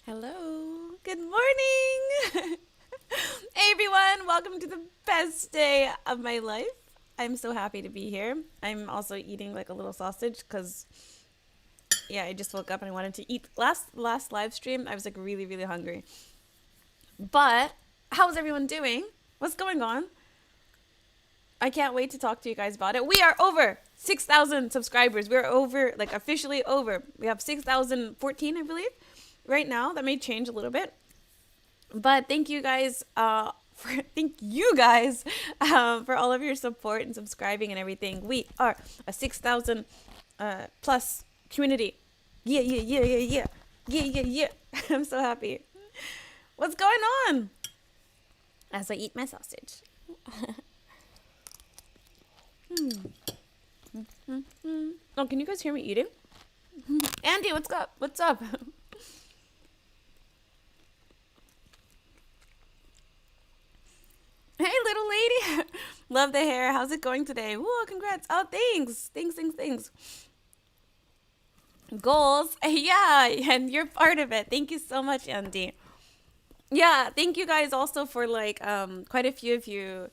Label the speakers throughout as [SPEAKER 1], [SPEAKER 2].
[SPEAKER 1] Hello. Good morning. Hey everyone, welcome to the best day of my life. I'm so happy to be here. I'm also eating like a little sausage because I just woke up and I wanted to eat. Last live stream, I was like really hungry. But how's everyone doing? What's going on? I can't wait to talk to you guys about it. We are over 6,000 subscribers. We're over, like officially over. We have 6,014, I believe, right now. That may change a little bit. But thank you guys for all of your support and subscribing and everything. We are a 6,000 plus community. Yeah. I'm so happy. What's going on? As I eat my sausage. Oh, can you guys hear me eating? Andy, what's up? What's up? Hey, little lady. Love the hair. How's it going today? Whoa, congrats. Oh, thanks. Thanks. Goals. Yeah, and you're part of it. Thank you so much, Andy. Yeah, thank you guys also for like quite a few of you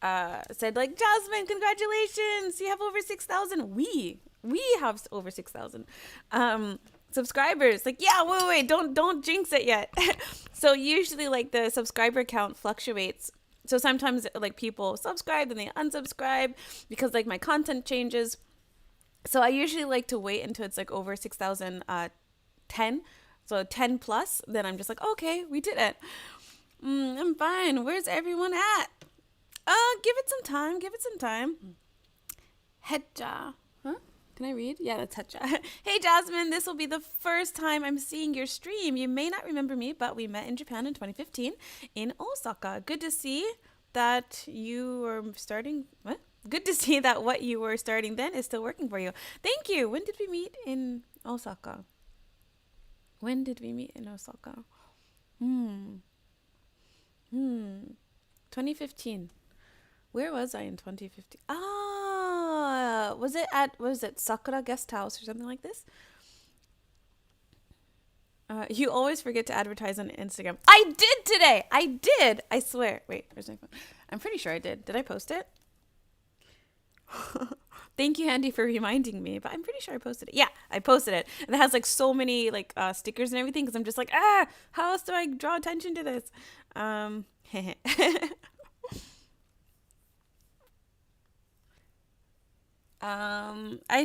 [SPEAKER 1] said like, Jasmine, congratulations. You have over 6,000. We have over 6,000 subscribers. Like, yeah, wait, don't jinx it yet. So usually like the subscriber count fluctuates. So sometimes like people subscribe and they unsubscribe because like my content changes. So I usually like to wait until it's like over 6,010. So 10 plus, then I'm just like, okay, we did it. I'm fine. Where's everyone at? Give it some time. Hedja. Huh? Can I read? Yeah, that's Hedja. Hey, Jasmine, this will be the first time I'm seeing your stream. You may not remember me, but we met in Japan in 2015 in Osaka. Good to see that you were starting. What? Good to see that what you were starting then is still working for you. Thank you. When did we meet in Osaka? 2015. Where was I in 2015? Was it Sakura Guest House or something like this? You always forget to advertise on Instagram. I did today. I did. I swear. Wait, where's my phone? I'm pretty sure I did. Did I post it? Thank you, Andy, for reminding me. But I'm pretty sure I posted it. Yeah, I posted it. And it has like so many like stickers and everything because I'm just like, how else do I draw attention to this? I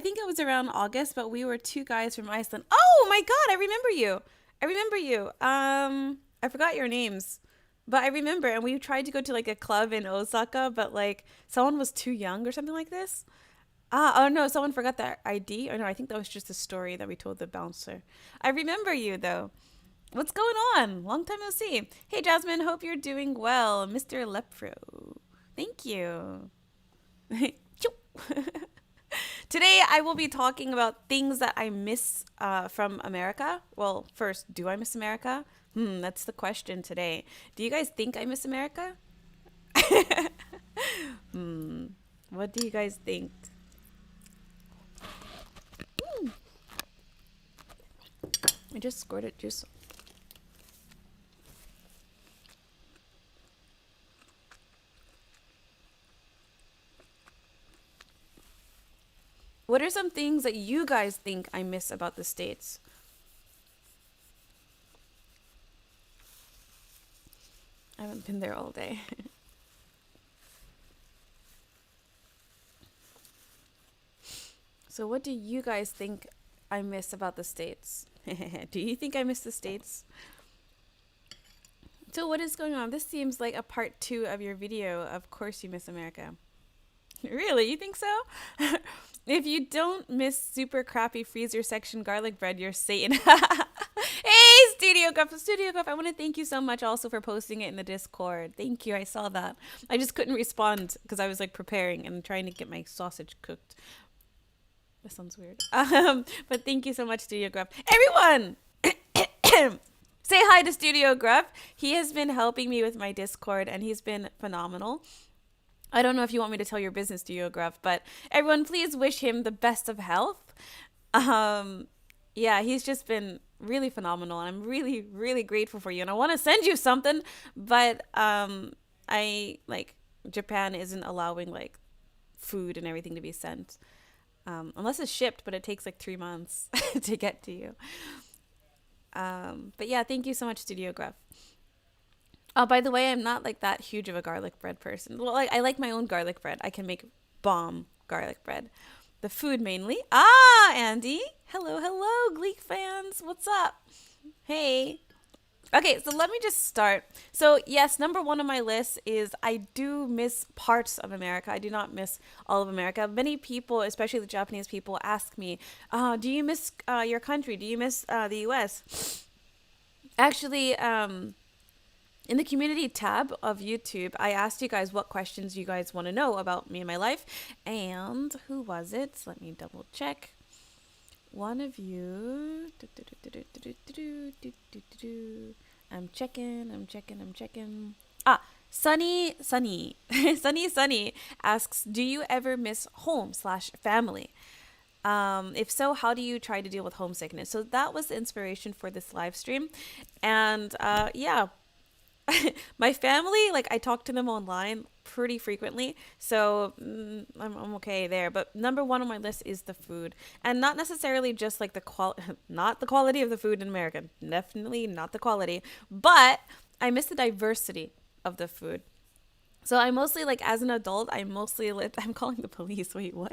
[SPEAKER 1] think it was around August, but we were two guys from Iceland. Oh my God, I remember you. I forgot your names, but I remember. And we tried to go to like a club in Osaka, but like someone was too young or something like this. Oh no, someone forgot their ID. Or no, I think that was just a story that we told the bouncer. I remember you though. What's going on? Long time no see. Hey Jasmine, hope you're doing well, Mr. Lepro. Thank you. Today, I will be talking about things that I miss from America. Well, first, do I miss America? That's the question today. Do you guys think I miss America? What do you guys think? I just squirted juice. What are some things that you guys think I miss about the States? I haven't been there all day. So what do you guys think I miss about the States? Do you think I miss the States? So what is going on? This seems like a part 2 of your video. Of course you miss America. Really? You think so? If you don't miss super crappy freezer section garlic bread, you're Satan. Hey, StudioGruff, I want to thank you so much also for posting it in the Discord. Thank you. I saw that. I just couldn't respond because I was like preparing and trying to get my sausage cooked. That sounds weird. But thank you so much, StudioGruff. Everyone, say hi to StudioGruff. He has been helping me with my Discord and he's been phenomenal. I don't know if you want me to tell your business, StudioGruff, but everyone please wish him the best of health. Yeah, he's just been really phenomenal, and I'm really, really grateful for you. And I want to send you something, but I like Japan isn't allowing like food and everything to be sent, unless it's shipped, but it takes like 3 months to get to you. But yeah, thank you so much, StudioGruff. Oh, by the way, I'm not like that huge of a garlic bread person. Well, like I like my own garlic bread. I can make bomb garlic bread. The food mainly. Ah, Andy. Hello, hello, Gleek fans. What's up? Hey. Okay, so let me just start. So, yes, number one on my list is I do miss parts of America. I do not miss all of America. Many people, especially the Japanese people, ask me, do you miss your country? Do you miss the US? Actually, in the community tab of YouTube, I asked you guys what questions you guys want to know about me and my life. And who was it? Let me double check. One of you. I'm checking. Ah, Sunny, Sunny asks, do you ever miss home slash family? If so, how do you try to deal with homesickness? So that was the inspiration for this live stream. And yeah, my family, like I talk to them online pretty frequently, so I'm okay there. But number one on my list is the food, and not necessarily just like the not the quality of the food in America, definitely not the quality, but I miss the diversity of the food. So I mostly like as an adult, I mostly lived. I'm calling the police. Wait, what?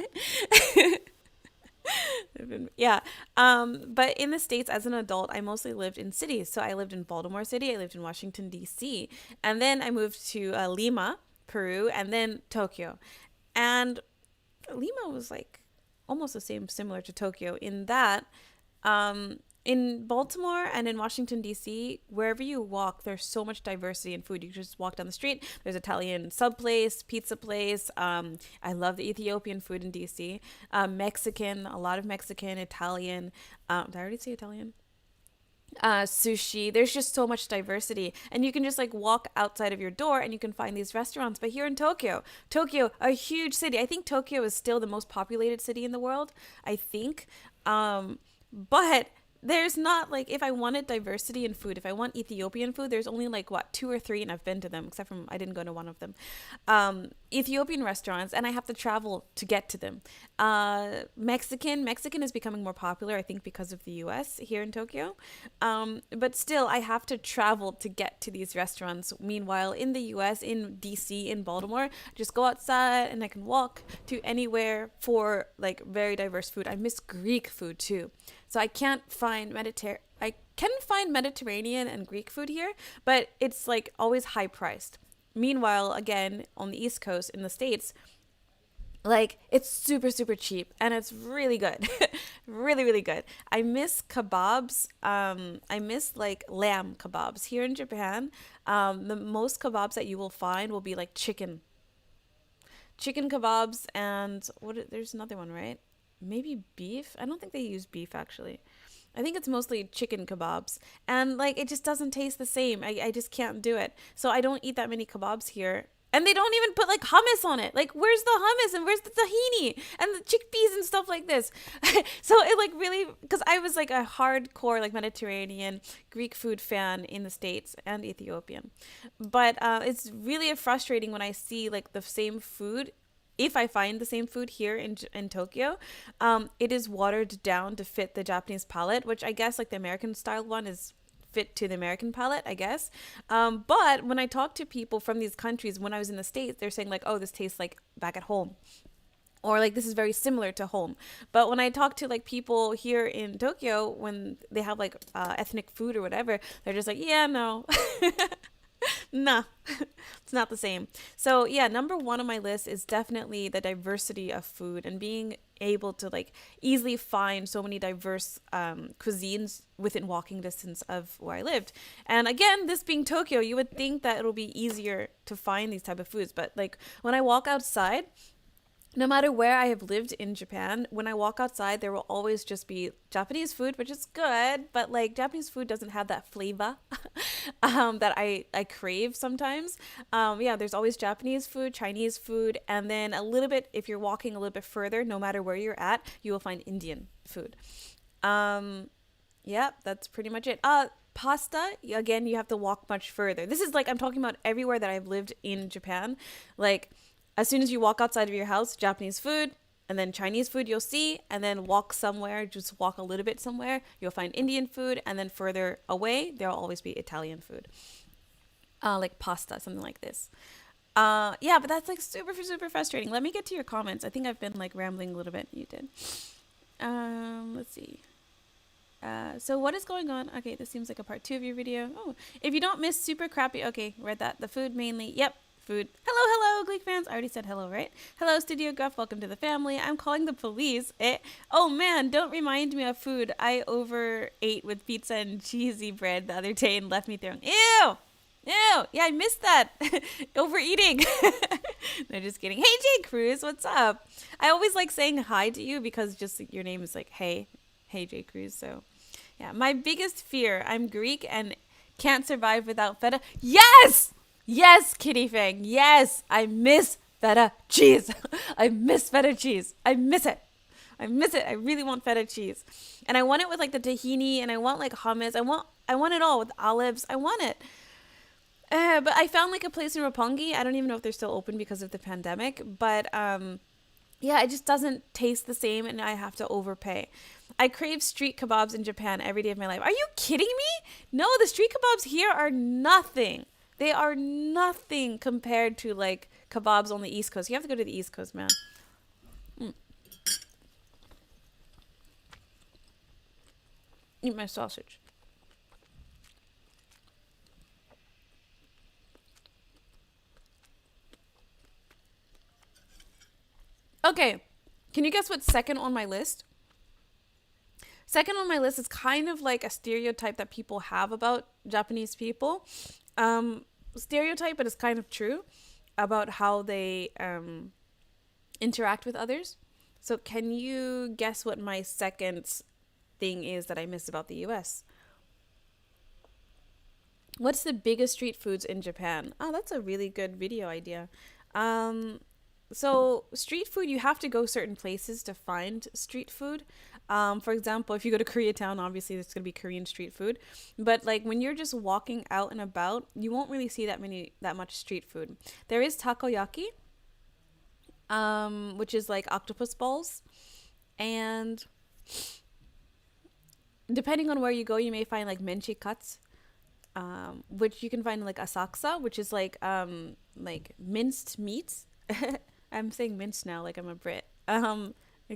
[SPEAKER 1] Yeah. But in the States as an adult, I mostly lived in cities. So I lived in Baltimore City, I lived in Washington, D.C., and then I moved to Lima, Peru, and then Tokyo. And Lima was like almost the same, similar to Tokyo in that in Baltimore and in Washington, D.C., wherever you walk, there's so much diversity in food. You just walk down the street, there's Italian sub place, pizza place. I love the Ethiopian food in D.C. Mexican, a lot of Mexican, Italian. Did I already say Italian? Sushi. There's just so much diversity, and you can just like walk outside of your door and you can find these restaurants. But here in Tokyo, a huge city. I think Tokyo is still the most populated city in the world, I think. But there's not like, if I wanted diversity in food, if I want Ethiopian food, there's only like what, two or three, and I've been to them, except from I didn't go to one of them. Ethiopian restaurants, and I have to travel to get to them. Mexican is becoming more popular, I think, because of the U.S. here in Tokyo. But still, I have to travel to get to these restaurants. Meanwhile, in the U.S., in D.C., in Baltimore, just go outside and I can walk to anywhere for like very diverse food. I miss Greek food too. So I can't find I can find Mediterranean and Greek food here, but it's like always high priced. Meanwhile, again, on the East Coast in the States, like it's super super cheap and it's really good. Really really good. I miss kebabs. I miss like lamb kebabs. Here in Japan, the most kebabs that you will find will be like chicken kebabs, and there's another one, right? Maybe beef. I don't think they use beef actually. I think it's mostly chicken kebabs, and like it just doesn't taste the same. I just can't do it, so I don't eat that many kebabs here. And they don't even put like hummus on it. Like, where's the hummus and where's the tahini and the chickpeas and stuff like this? So it like really, because I was like a hardcore like Mediterranean Greek food fan in the States and Ethiopian, but it's really frustrating when I see like the same food. If I find the same food here in Tokyo, it is watered down to fit the Japanese palate, which I guess like the American style one is fit to the American palate, I guess. But when I talk to people from these countries, when I was in the States, they're saying like, oh, this tastes like back at home. Or like this is very similar to home. But when I talk to like people here in Tokyo, when they have like ethnic food or whatever, they're just like, yeah, no. Nah, it's not the same. So yeah, number one on my list is definitely the diversity of food and being able to like easily find so many diverse cuisines within walking distance of where I lived. And again, this being Tokyo, you would think that it'll be easier to find these type of foods, but like when I walk outside, no matter where I have lived in Japan, when I walk outside, there will always just be Japanese food, which is good, but like Japanese food doesn't have that flavor that I crave sometimes. Yeah, there's always Japanese food, Chinese food, and then a little bit, if you're walking a little bit further, no matter where you're at, you will find Indian food. Yeah, that's pretty much it. Pasta, again, you have to walk much further. This is like, I'm talking about everywhere that I've lived in Japan. Like, as soon as you walk outside of your house, Japanese food, and then Chinese food you'll see, and then walk somewhere, just walk a little bit somewhere, you'll find Indian food, and then further away, there'll always be Italian food. Like pasta, something like this. Yeah, but that's like super, super frustrating. Let me get to your comments. I think I've been like rambling a little bit. You did. Let's see. So what is going on? Okay, this seems like a part 2 of your video. Oh, if you don't miss super crappy. Okay, read that. The food mainly. Yep, food. Hello, hello, Gleek fans. I already said hello, right? Hello, StudioGruff. Welcome to the family. I'm calling the police. Oh man, don't remind me of food. I overate with pizza and cheesy bread the other day and left me throwing. Ew! Ew! Yeah, I missed that. Overeating. No, just kidding. Hey, Jay Cruz, what's up? I always like saying hi to you because just your name is like, hey. Hey, Jay Cruz. So, yeah, my biggest fear. I'm Greek and can't survive without feta. Yes! Yes, Kitty Fang. Yes, I miss feta cheese. I miss feta cheese. I miss it. I miss it. I really want feta cheese. And I want it with like the tahini and I want like hummus. I want it all with olives. I want it. But I found like a place in Roppongi. I don't even know if they're still open because of the pandemic. But yeah, it just doesn't taste the same and I have to overpay. I crave street kebabs in Japan every day of my life. Are you kidding me? No, the street kebabs here are nothing. They are nothing compared to like kebabs on the East Coast. You have to go to the East Coast, man. Eat my sausage. Okay, can you guess what's second on my list? Second on my list is kind of like a stereotype that people have about Japanese people. Stereotype, but it's kind of true about how they interact with others. So can you guess what my second thing is that I miss about the US? What's the biggest street foods in Japan? Oh, that's a really good video idea. So street food, you have to go certain places to find street food. For example, if you go to Koreatown, obviously there's going to be Korean street food. But like when you're just walking out and about, you won't really see that much street food. There is takoyaki, which is like octopus balls. And depending on where you go, you may find like menchi cuts, which you can find like asaksa, which is like minced meats. I'm saying minced now like I'm a Brit.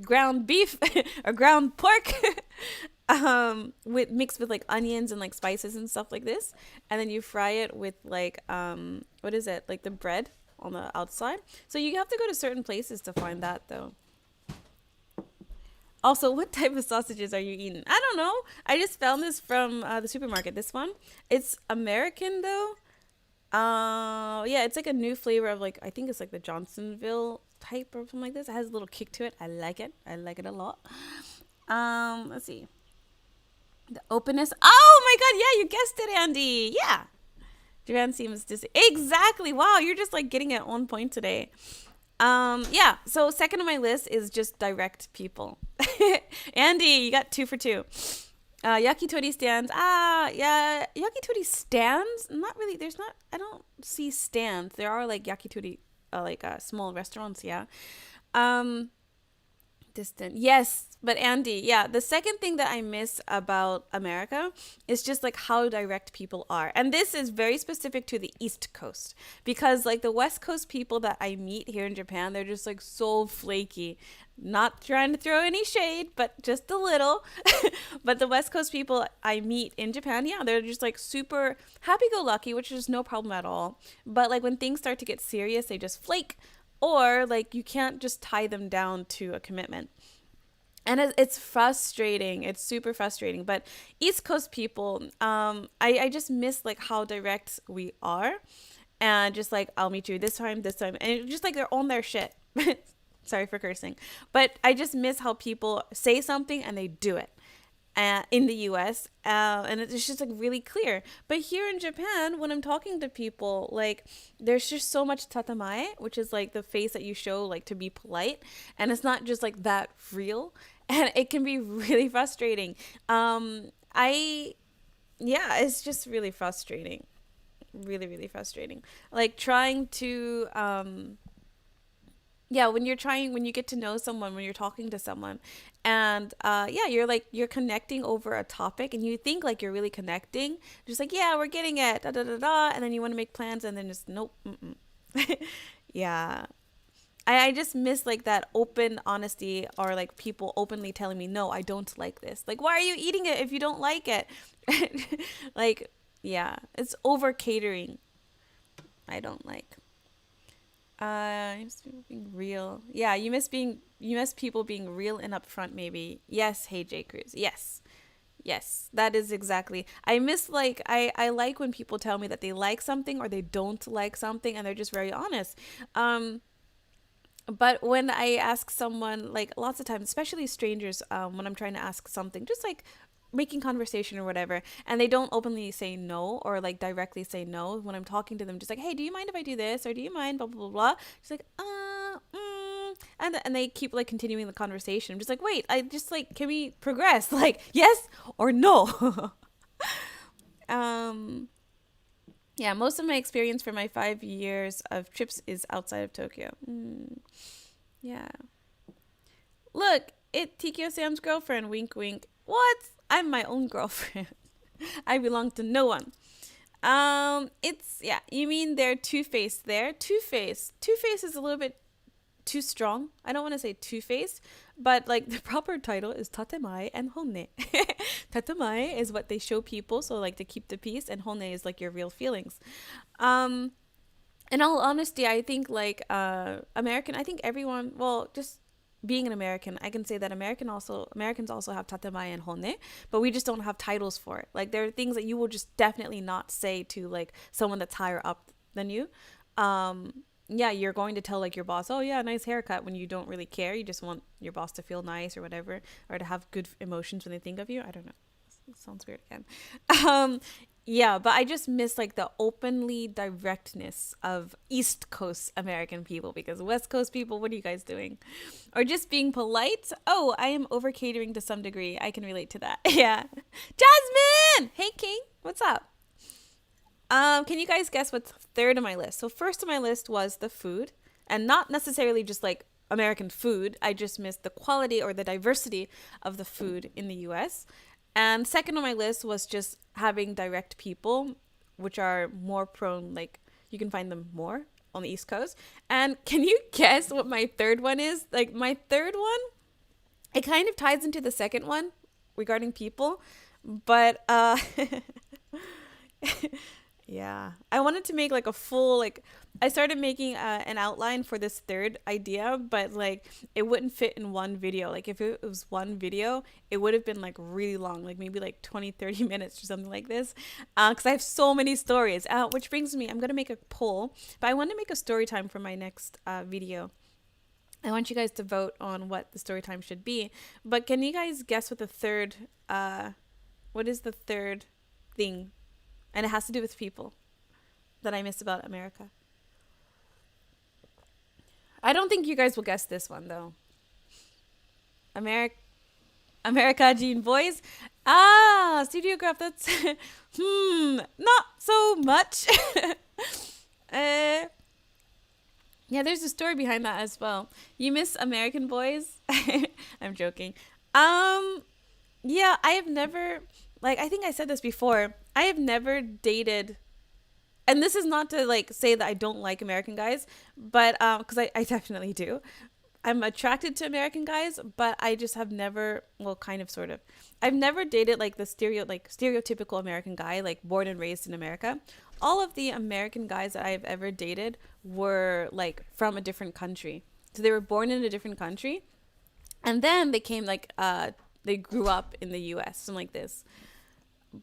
[SPEAKER 1] Ground beef or ground pork with mixed with like onions and like spices and stuff like this, and then you fry it with like what is it, like the bread on the outside. So you have to go to certain places to find that though. Also, what type of sausages are you eating? I don't know. I just found this from the supermarket. This one, it's American though. Yeah, it's like a new flavor of like, I think it's like the Johnsonville type or something like this. It has a little kick to it. I like it. I like it a lot. Let's see. The openness. Oh my God. Yeah, you guessed it, Andy. Yeah. Jwyanze seems exactly. Wow, you're just like getting it on point today. Yeah. So second on my list is just direct people. Andy, you got 2 for 2. Yakitori stands. Yeah, yakitori stands. Not really. I don't see stands. There are like yakitori, small restaurants. Yeah. Distant. Yes, but Andy, yeah, the second thing that I miss about America is just like how direct people are. And this is very specific to the East Coast because like the West Coast people that I meet here in Japan, they're just like so flaky. Not trying to throw any shade, but just a little. But the West Coast people I meet in Japan, yeah, they're just like super happy-go-lucky, which is no problem at all. But like when things start to get serious, they just flake. Or like you can't just tie them down to a commitment. And it's frustrating. It's super frustrating. But East Coast people, I just miss like how direct we are. And just like, I'll meet you this time. And it's just like they're on their shit. Sorry for cursing. But I just miss how people say something and they do it. In the US, and it's just like really clear. But here in Japan, when I'm talking to people, like there's just so much tatamae, which is like the face that you show like to be polite, and it's not just like that real. and it can be really frustrating. I Yeah, it's just really frustrating. Really, really frustrating. Like trying to yeah, when you get to know someone, when you're talking to someone, and yeah, you're connecting over a topic, and you think like you're really connecting, just like, yeah, we're getting it, da da da da, and then you want to make plans, and then just nope. Mm-mm. Yeah, I just miss like that open honesty, or like people openly telling me, no, I don't like this. Like, why are you eating it if you don't like it? Like, yeah, it's over catering. I don't like. You miss people being real. Yeah, you miss people being real and upfront. Maybe yes. Hey, J Cruz. Yes, yes, that is exactly. I miss like I like when people tell me that they like something or they don't like something, and they're just very honest. Um, but when I ask someone, like lots of times, especially strangers, when I'm trying to ask something, just like making conversation or whatever, and they don't openly say no or like directly say no when I'm talking to them, just like, hey, do you mind if I do this, or do you mind blah blah blah blah. Just like, and they keep like continuing the conversation. I'm just like, wait, I just like, can we progress? Like, yes or no? um, yeah, most of my experience for my 5 years of trips is outside of Tokyo. Yeah. Look, it Tikio Sam's girlfriend. Wink, wink. What? I'm my own girlfriend. I belong to no one. It's yeah. You mean they're two-faced there? Two-faced. Two-faced is a little bit too strong. I don't want to say two-faced, but like the proper title is tatemae and honne. Tatemae is what they show people, so like to keep the peace, and honne is like your real feelings. Um, in all honesty, I think like American, I think everyone, well, just being an American, I can say that Americans also have tatemae and honne, but we just don't have titles for it. Like there are things that you will just definitely not say to like someone that's higher up than you. Yeah, you're going to tell like your boss, oh yeah, nice haircut, when you don't really care. You just want your boss to feel nice or whatever, or to have good emotions when they think of you. I don't know. It sounds weird again. Um, yeah, but I just miss like the openly directness of East Coast American people, because West Coast people, what are you guys doing? Or just being polite. Oh, I am over catering to some degree. I can relate to that. Yeah. Jasmine! Hey, King. What's up? Can you guys guess what's third on my list? So first on my list was the food, and not necessarily just like American food. I just missed the quality or the diversity of the food in the US. And second on my list was just having direct people, which are more prone, like you can find them more on the East Coast. And can you guess what my third one is? Like my third one, it kind of ties into the second one regarding people, but yeah, I wanted to make like a full, like I started making an outline for this third idea, but like it wouldn't fit in one video. Like if it was one video, it would have been like really long, like maybe like 20-30 minutes or something like this, because I have so many stories, which brings me, I'm going to make a poll, but I want to make a story time for my next video. I want you guys to vote on what the story time should be. But can you guys guess what the third, what is the third thing? And it has to do with people that I miss about America. I don't think you guys will guess this one though. America Gene Boys. StudioGruff, that's not so much. uh yeah, there's a story behind that as well. You miss American Boys? I'm joking. Yeah, I have never, like, I think I said this before. I have never dated, and this is not to like say that I don't like American guys, but because I definitely do. I'm attracted to American guys, but I just have never, well, kind of, sort of. I've never dated like the stereotypical American guy, like born and raised in America. All of the American guys that I've ever dated were like from a different country. So they were born in a different country, and then they came like they grew up in the US, something like this.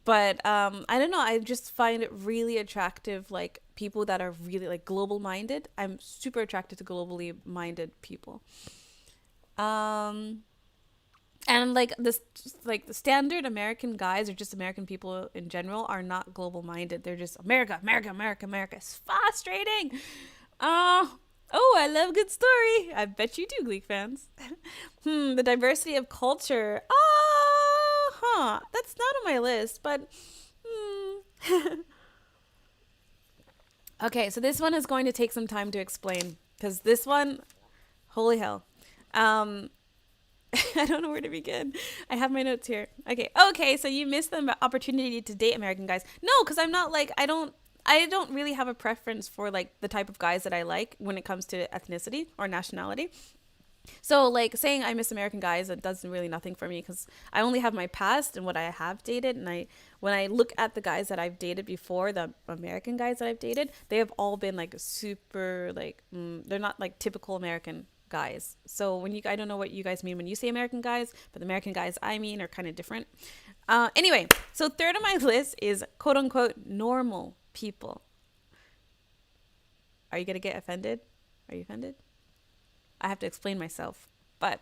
[SPEAKER 1] But I don't know, I just find it really attractive, like people that are really like global minded. I'm super attracted to globally minded people. And like this, like the standard American guys, or just American people in general, are not global minded. They're just America, America, America, America. It's frustrating. Oh, I love good story. I bet you do, Gleek fans. The diversity of culture. That's not on my list, but okay, so this one is going to take some time to explain because this one, holy hell. Um, I don't know where to begin. I have my notes here. Okay, so you missed the opportunity to date American guys. No, because I'm not like, I don't really have a preference for like the type of guys that I like when it comes to ethnicity or nationality. So like saying I miss American guys, it does really nothing for me because I only have my past and what I have dated. And when I look at the guys that I've dated before, the American guys that I've dated, they have all been like super like they're not like typical American guys. So I don't know what you guys mean when you say American guys, but the American guys I mean are kind of different. Anyway, so third on my list is quote unquote normal people. Are you gonna get offended? Are you offended? I have to explain myself. But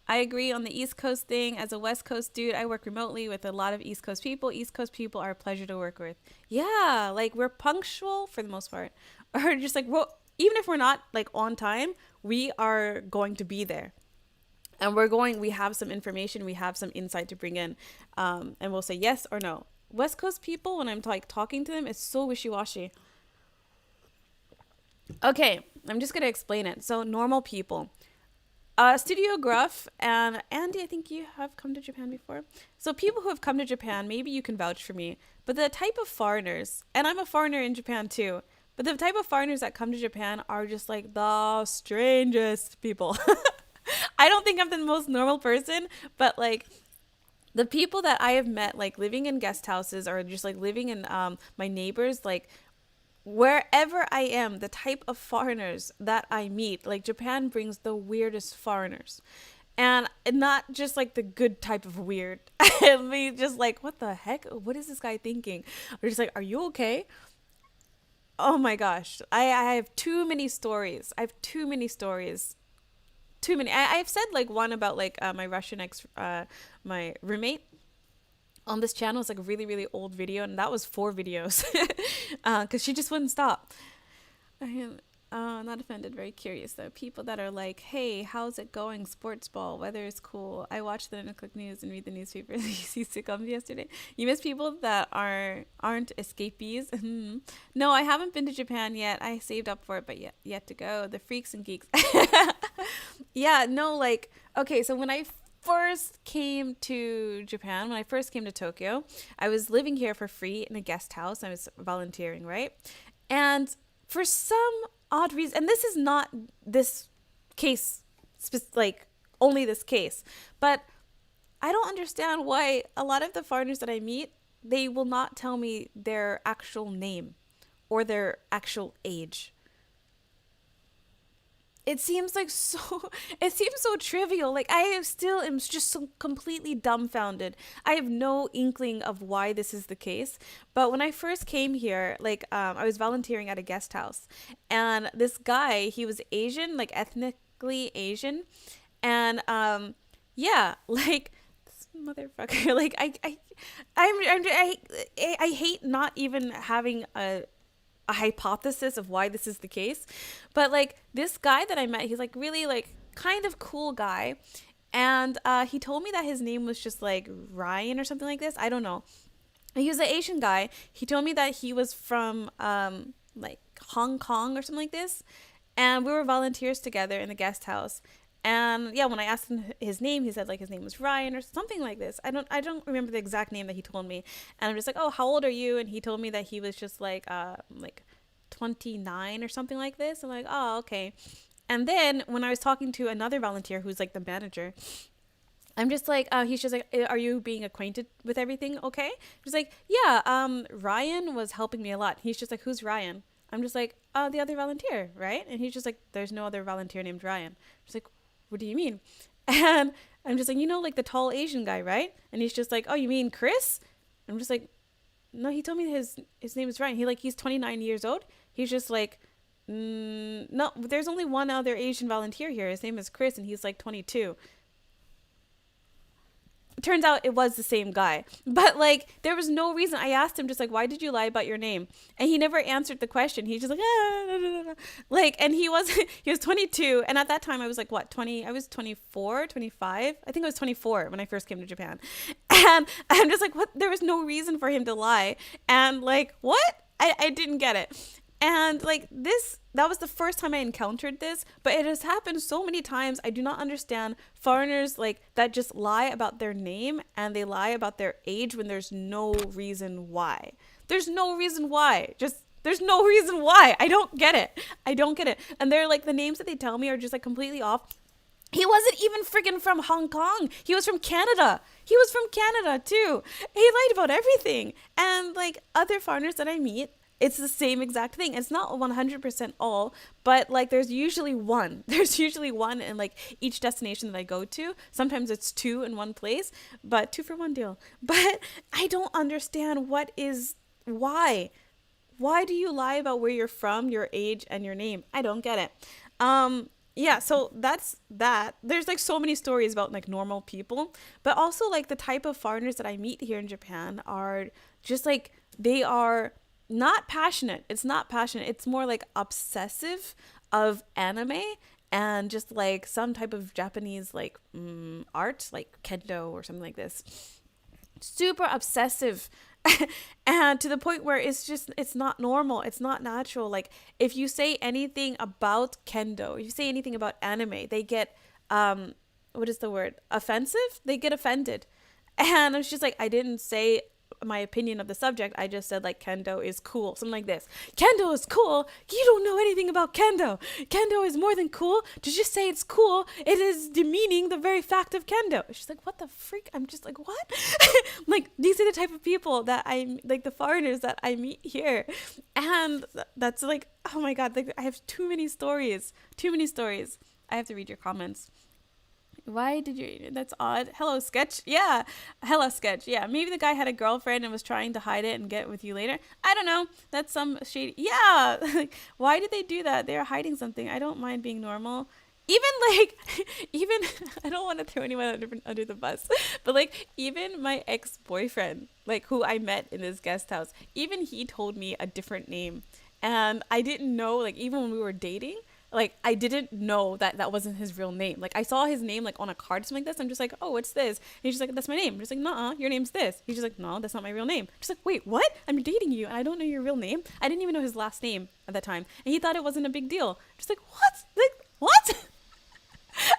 [SPEAKER 1] I agree on the East Coast thing. As a West Coast dude, I work remotely with a lot of East Coast people. East Coast people are a pleasure to work with. Yeah, like we're punctual for the most part. Or just like, well, even if we're not like on time, we are going to be there. And we have some information, we have some insight to bring in. And we'll say yes or no. West Coast people, when I'm like talking to them, it's so wishy-washy. Okay, I'm just gonna explain it. So normal people, StudioGruff and Andy, I think you have come to Japan before. So people who have come to Japan, maybe you can vouch for me. But the type of foreigners, and I'm a foreigner in Japan too. But the type of foreigners that come to Japan are just like the strangest people. I don't think I'm the most normal person, but like the people that I have met, like living in guest houses or just like living in my neighbors, like wherever I am, the type of foreigners that I meet, like Japan brings the weirdest foreigners. And not just like the good type of weird. I mean, just like, what the heck? What is this guy thinking? Or just like, are you okay? Oh my gosh. I have too many stories. I have too many stories. Too many. I've said like one about like my Russian my roommate on this channel. It's like a really, really old video, and that was 4 videos because she just wouldn't stop. I am not offended, very curious though. People that are like, hey, how's it going? Sports ball, weather is cool. I watch the 9 o'clock news and read the newspaper. You see sitcoms yesterday. You miss people that aren't escapees. No, I haven't been to Japan yet. I saved up for it, but yet to go. The freaks and geeks. Yeah, no, like, okay, so when I first came to Japan, when I first came to Tokyo, I was living here for free in a guest house. I was volunteering, right? And for some odd reason, and this is not this case, like only this case, but I don't understand why a lot of the foreigners that I meet, they will not tell me their actual name or their actual age. It seems like it seems so trivial. Like I still am just so completely dumbfounded. I have no inkling of why this is the case. But when I first came here, like I was volunteering at a guest house, and this guy, he was Asian, like ethnically Asian, and yeah, like this motherfucker. Like I hate not even having a hypothesis of why this is the case, but like this guy that I met, he's like really like kind of cool guy, and he told me that his name was just like Ryan or something like this. I don't know. He was an Asian guy. He told me that he was from like Hong Kong or something like this, and we were volunteers together in the guest house. And yeah, when I asked him his name, he said like his name was Ryan or something like this. I don't remember the exact name that he told me. And I'm just like, oh, how old are you? And he told me that he was just like 29 or something like this. I'm like, oh, okay. And then when I was talking to another volunteer who's like the manager, I'm just like, he's just like, are you being acquainted with everything? Okay. Just like, yeah, Ryan was helping me a lot. He's just like, who's Ryan? I'm just like, oh, the other volunteer, right? And he's just like, there's no other volunteer named Ryan. Just like, what do you mean? And I'm just like, like the tall Asian guy, right? And he's just like, oh, you mean Chris? I'm just like, no, he told me his name is Ryan. He's 29 years old. He's just like, no, there's only one other Asian volunteer here. His name is Chris, and he's like 22. turns out it was the same guy. But like, there was no reason. I asked him just like, why did you lie about your name? And he never answered the question. He's just like, like, and he was 22. And at that time I was like, what, 20? I was 24, 25. I think I was 24 when I first came to Japan. And I'm just like, what? There was no reason for him to lie. And like, what? I didn't get it. And like that was the first time I encountered this, but it has happened so many times. I do not understand foreigners like that just lie about their name and they lie about their age when there's no reason why. There's no reason why. There's no reason why. I don't get it. And they're like, the names that they tell me are just like completely off. He wasn't even freaking from Hong Kong. He was from Canada. He was from Canada too. He lied about everything. And like other foreigners that I meet, it's the same exact thing. It's not 100% all, but like there's usually one. There's usually one in like each destination that I go to. Sometimes it's two in one place, but 2 for 1 deal. But I don't understand why. Why do you lie about where you're from, your age, and your name? I don't get it. Yeah, so that's that. There's like so many stories about like normal people, but also like the type of foreigners that I meet here in Japan are just like, they are not passionate. It's not passionate. It's more like obsessive of anime and just like some type of Japanese like art, like kendo or something like this. Super obsessive. And to the point where it's not normal. It's not natural. Like if you say anything about kendo, if you say anything about anime, they get, what is the word? Offensive? They get offended. And it's just like, I didn't say my opinion of the subject. I just said like kendo is cool, something like this. Kendo is cool? You don't know anything about kendo. Kendo is more than cool. To just say it's cool, it is demeaning the very fact of kendo. She's like, what the freak? I'm just like, what? Like, these are the type of people that I like, the foreigners that I meet here. And that's like, oh my god, like I have too many stories. I have to read your comments. Why did you? That's odd. Hello, sketch. Yeah. Hello, sketch. Yeah. Maybe the guy had a girlfriend and was trying to hide it and get with you later. I don't know. That's some shady. Yeah. Like, why did they do that? They're hiding something. I don't mind being normal. Even, I don't want to throw anyone under the bus, but like, even my ex-boyfriend, like who I met in this guest house, even he told me a different name. And I didn't know, like, even when we were dating, like, I didn't know that wasn't his real name. Like, I saw his name, like, on a card or something like this. I'm just like, oh, what's this? And he's just like, that's my name. I'm just like, nuh-uh, your name's this. He's just like, no, that's not my real name. I'm just like, wait, what? I'm dating you, and I don't know your real name? I didn't even know his last name at that time. And he thought it wasn't a big deal. I'm just like, what? Like, what?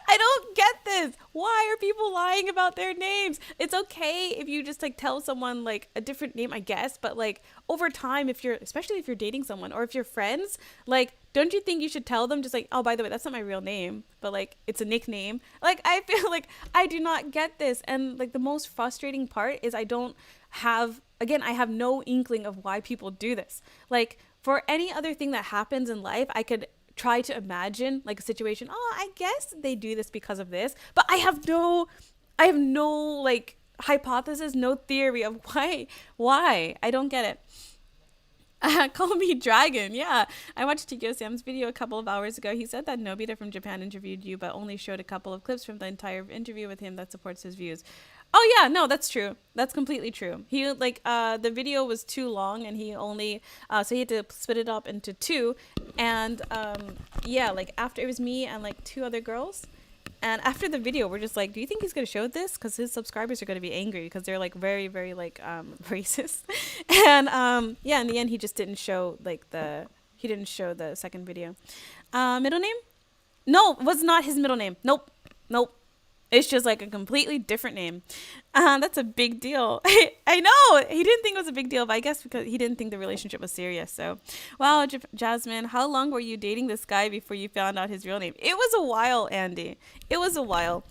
[SPEAKER 1] I don't get this. Why are people lying about their names? It's okay if you just like tell someone like a different name, I guess, but like over time, especially if you're dating someone or if you're friends, like, don't you think you should tell them just like, oh, by the way, that's not my real name, but like it's a nickname? Like, I feel like I do not get this. And like the most frustrating part is I have no inkling of why people do this. Like, for any other thing that happens in life, I could try to imagine like a situation. Oh, I guess they do this because of this, but I have no like hypothesis, no theory of why. I don't get it. Call me dragon. Yeah, I watched Tikyo Sam's video a couple of hours ago. He said that Nobita from Japan interviewed you, but only showed a couple of clips from the entire interview with him that supports his views. Oh yeah, no, that's true. That's completely true. He like the video was too long, and he only so he had to split it up into 2, and yeah, like after it was me and like 2 other girls, and after the video we're just like, do you think he's gonna show this? Because his subscribers are gonna be angry because they're like very very like racist, and yeah, in the end he just didn't show like the second video. Middle name? No, it was not his middle name. Nope. It's just like a completely different name. That's a big deal. I know. He didn't think it was a big deal, but I guess because he didn't think the relationship was serious. So, wow, Jasmine, how long were you dating this guy before you found out his real name? It was a while, Andy. It was a while.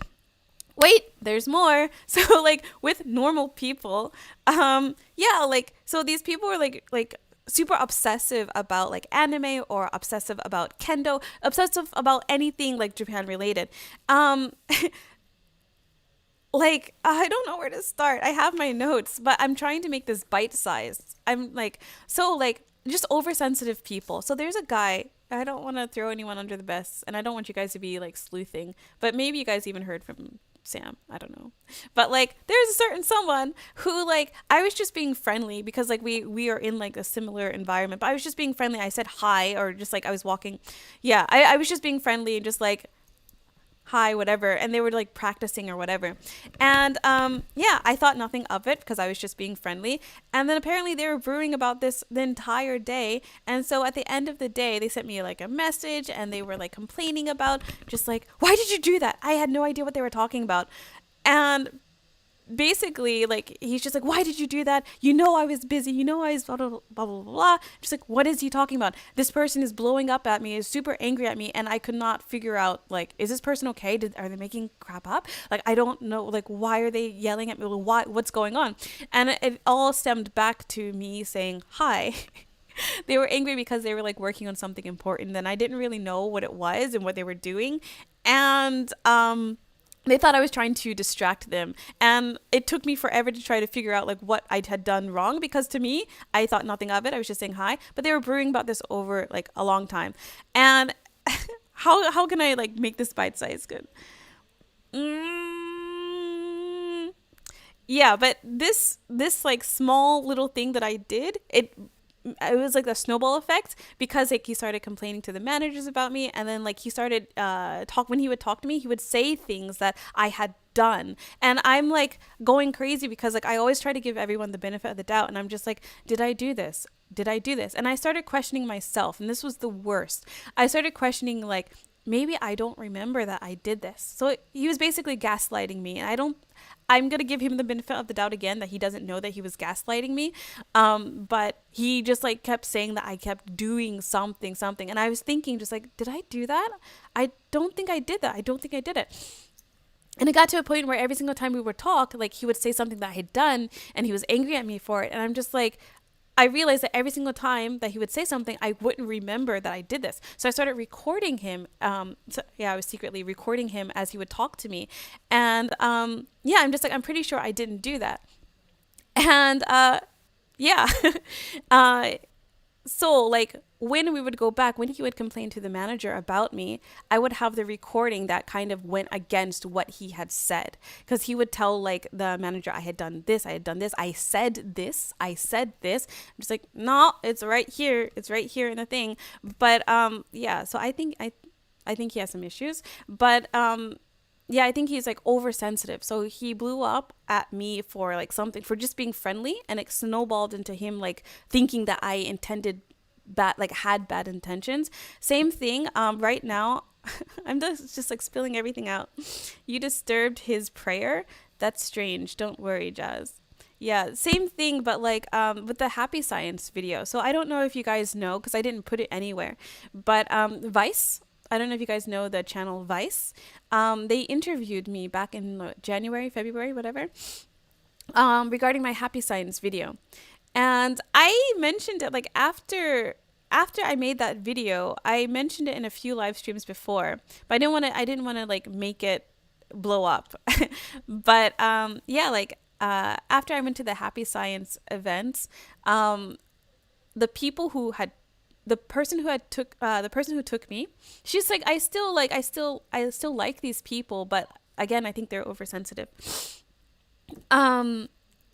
[SPEAKER 1] Wait, there's more. So, like, with normal people, yeah, like, so these people were like super obsessive about like anime or obsessive about kendo, obsessive about anything like Japan related. Like, I don't know where to start. I have my notes, but I'm trying to make this bite-sized. I'm like, so like just oversensitive people. So there's a guy, I don't want to throw anyone under the bus, and I don't want you guys to be like sleuthing, but maybe you guys even heard from Sam, I don't know. But like there's a certain someone who like I was just being friendly because like we are in like a similar environment, but I was just being friendly. I said hi, or just like I was walking. Yeah, I was just being friendly and just like hi, whatever, and they were like practicing or whatever. And yeah, I thought nothing of it because I was just being friendly. And then apparently they were brewing about this the entire day. And so at the end of the day, they sent me like a message and they were like complaining about just like, why did you do that? I had no idea what they were talking about. And basically, like, he's just like, why did you do that? You know I was busy. You know I was blah, blah, blah, blah, blah, blah. Just like, what is he talking about? This person is blowing up at me, is super angry at me, and I could not figure out, like, is this person okay? Are they making crap up? Like, I don't know, like, why are they yelling at me? What's going on? And it all stemmed back to me saying, hi. They were angry because they were, like, working on something important, and I didn't really know what it was and what they were doing. And, they thought I was trying to distract them, and it took me forever to try to figure out like what I had done wrong, because to me, I thought nothing of it. I was just saying hi, but they were brewing about this over like a long time. And how can I like make this bite size good? Yeah, but this like small little thing that I did, it was like the snowball effect, because like he started complaining to the managers about me, and then like he started when he would talk to me, he would say things that I had done, and I'm like going crazy because like I always try to give everyone the benefit of the doubt, and I'm just like, did I do this? And I started questioning myself, and this was the worst. I started questioning like, maybe I don't remember that I did this. So he was basically gaslighting me, and I'm going to give him the benefit of the doubt again that he doesn't know that he was gaslighting me. But he just like kept saying that I kept doing something. And I was thinking just like, did I do that? I don't think I did that. I don't think I did it. And it got to a point where every single time we would talk, like he would say something that I had done and he was angry at me for it. And I'm just like, I realized that every single time that he would say something, I wouldn't remember that I did this. So I started recording him. I was secretly recording him as he would talk to me. And yeah, I'm just like, I'm pretty sure I didn't do that. And yeah. So like when we would go back, when he would complain to the manager about me, I would have the recording that kind of went against what he had said, because he would tell like the manager, I had done this, I said this. I'm just like, no, it's right here in the thing. But yeah, so I think he has some issues, but yeah, I think he's like oversensitive. So he blew up at me for like something, for just being friendly, and it snowballed into him like thinking that I had bad intentions. Same thing. Right now, I'm just like spilling everything out. You disturbed his prayer. That's strange. Don't worry, Jazz. Yeah, same thing, but like with the Happy Science video. So I don't know if you guys know, because I didn't put it anywhere, but Vice. I don't know if you guys know the channel Vice. They interviewed me back in January, February, whatever, regarding my Happy Science video. And I mentioned it like after I made that video. I mentioned it in a few live streams before, but I didn't want to like make it blow up. But yeah, like after I went to the Happy Science events, the person who took me, she's like, I still like these people, but again, I think they're oversensitive.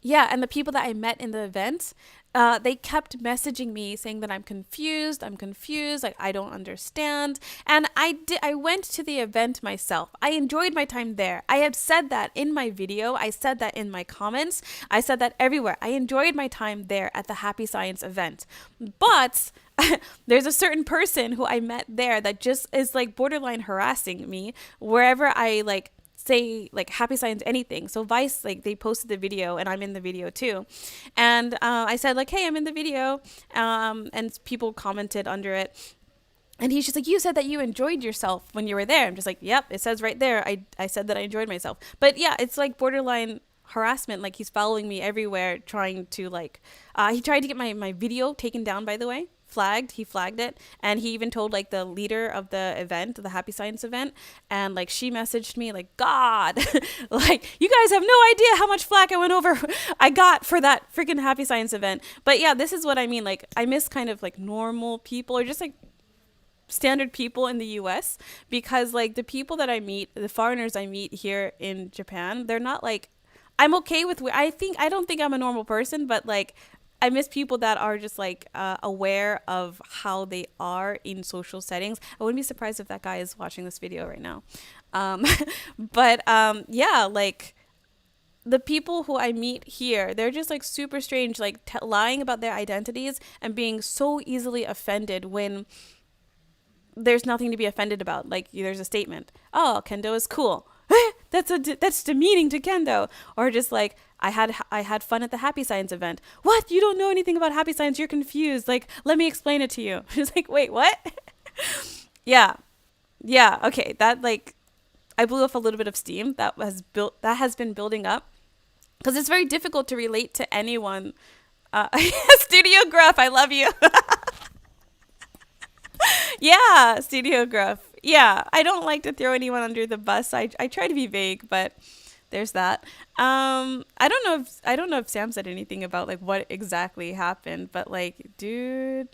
[SPEAKER 1] Yeah, and the people that I met in the event, they kept messaging me saying that I'm confused, like I don't understand. And I went to the event myself. I enjoyed my time there. I had said that in my video. I said that in my comments. I said that everywhere. I enjoyed my time there at the Happy Science event. But there's a certain person who I met there that just is like borderline harassing me wherever I like say like Happy Science anything. So Vice, like they posted the video and I'm in the video too, and I said like, hey, I'm in the video, and people commented under it, and he's just like, you said that you enjoyed yourself when you were there. I'm just like, yep, it says right there, I said that I enjoyed myself. But yeah, it's like borderline harassment. Like he's following me everywhere, trying to like he tried to get my video taken down, by the way. He flagged it, and he even told like the leader of the event, the Happy Science event, and like she messaged me like, God, like you guys have no idea how much flack I got for that freaking Happy Science event. But yeah, this is what I mean. Like I miss kind of like normal people, or just like standard people in the US, because like the people that I meet, the foreigners I meet here in Japan, they're not like, I'm okay with, I don't think I'm a normal person, but like I miss people that are just like aware of how they are in social settings. I wouldn't be surprised if that guy is watching this video right now. Um, but yeah, like the people who I meet here, they're just like super strange, like lying about their identities and being so easily offended when there's nothing to be offended about. Like there's a statement, oh, kendo is cool. That's demeaning to kendo. Or just like, I had fun at the happy science event. What? You don't know anything about happy science? You're confused. Like, let me explain it to you. It's like, wait, what? Yeah. Yeah. Okay. That like, I blew off a little bit of steam that has been building up, because it's very difficult to relate to anyone. StudioGruff, I love you. Yeah, StudioGruff. Yeah, I don't like to throw anyone under the bus. I try to be vague, but there's that. I don't know if Sam said anything about like what exactly happened, but like, dude,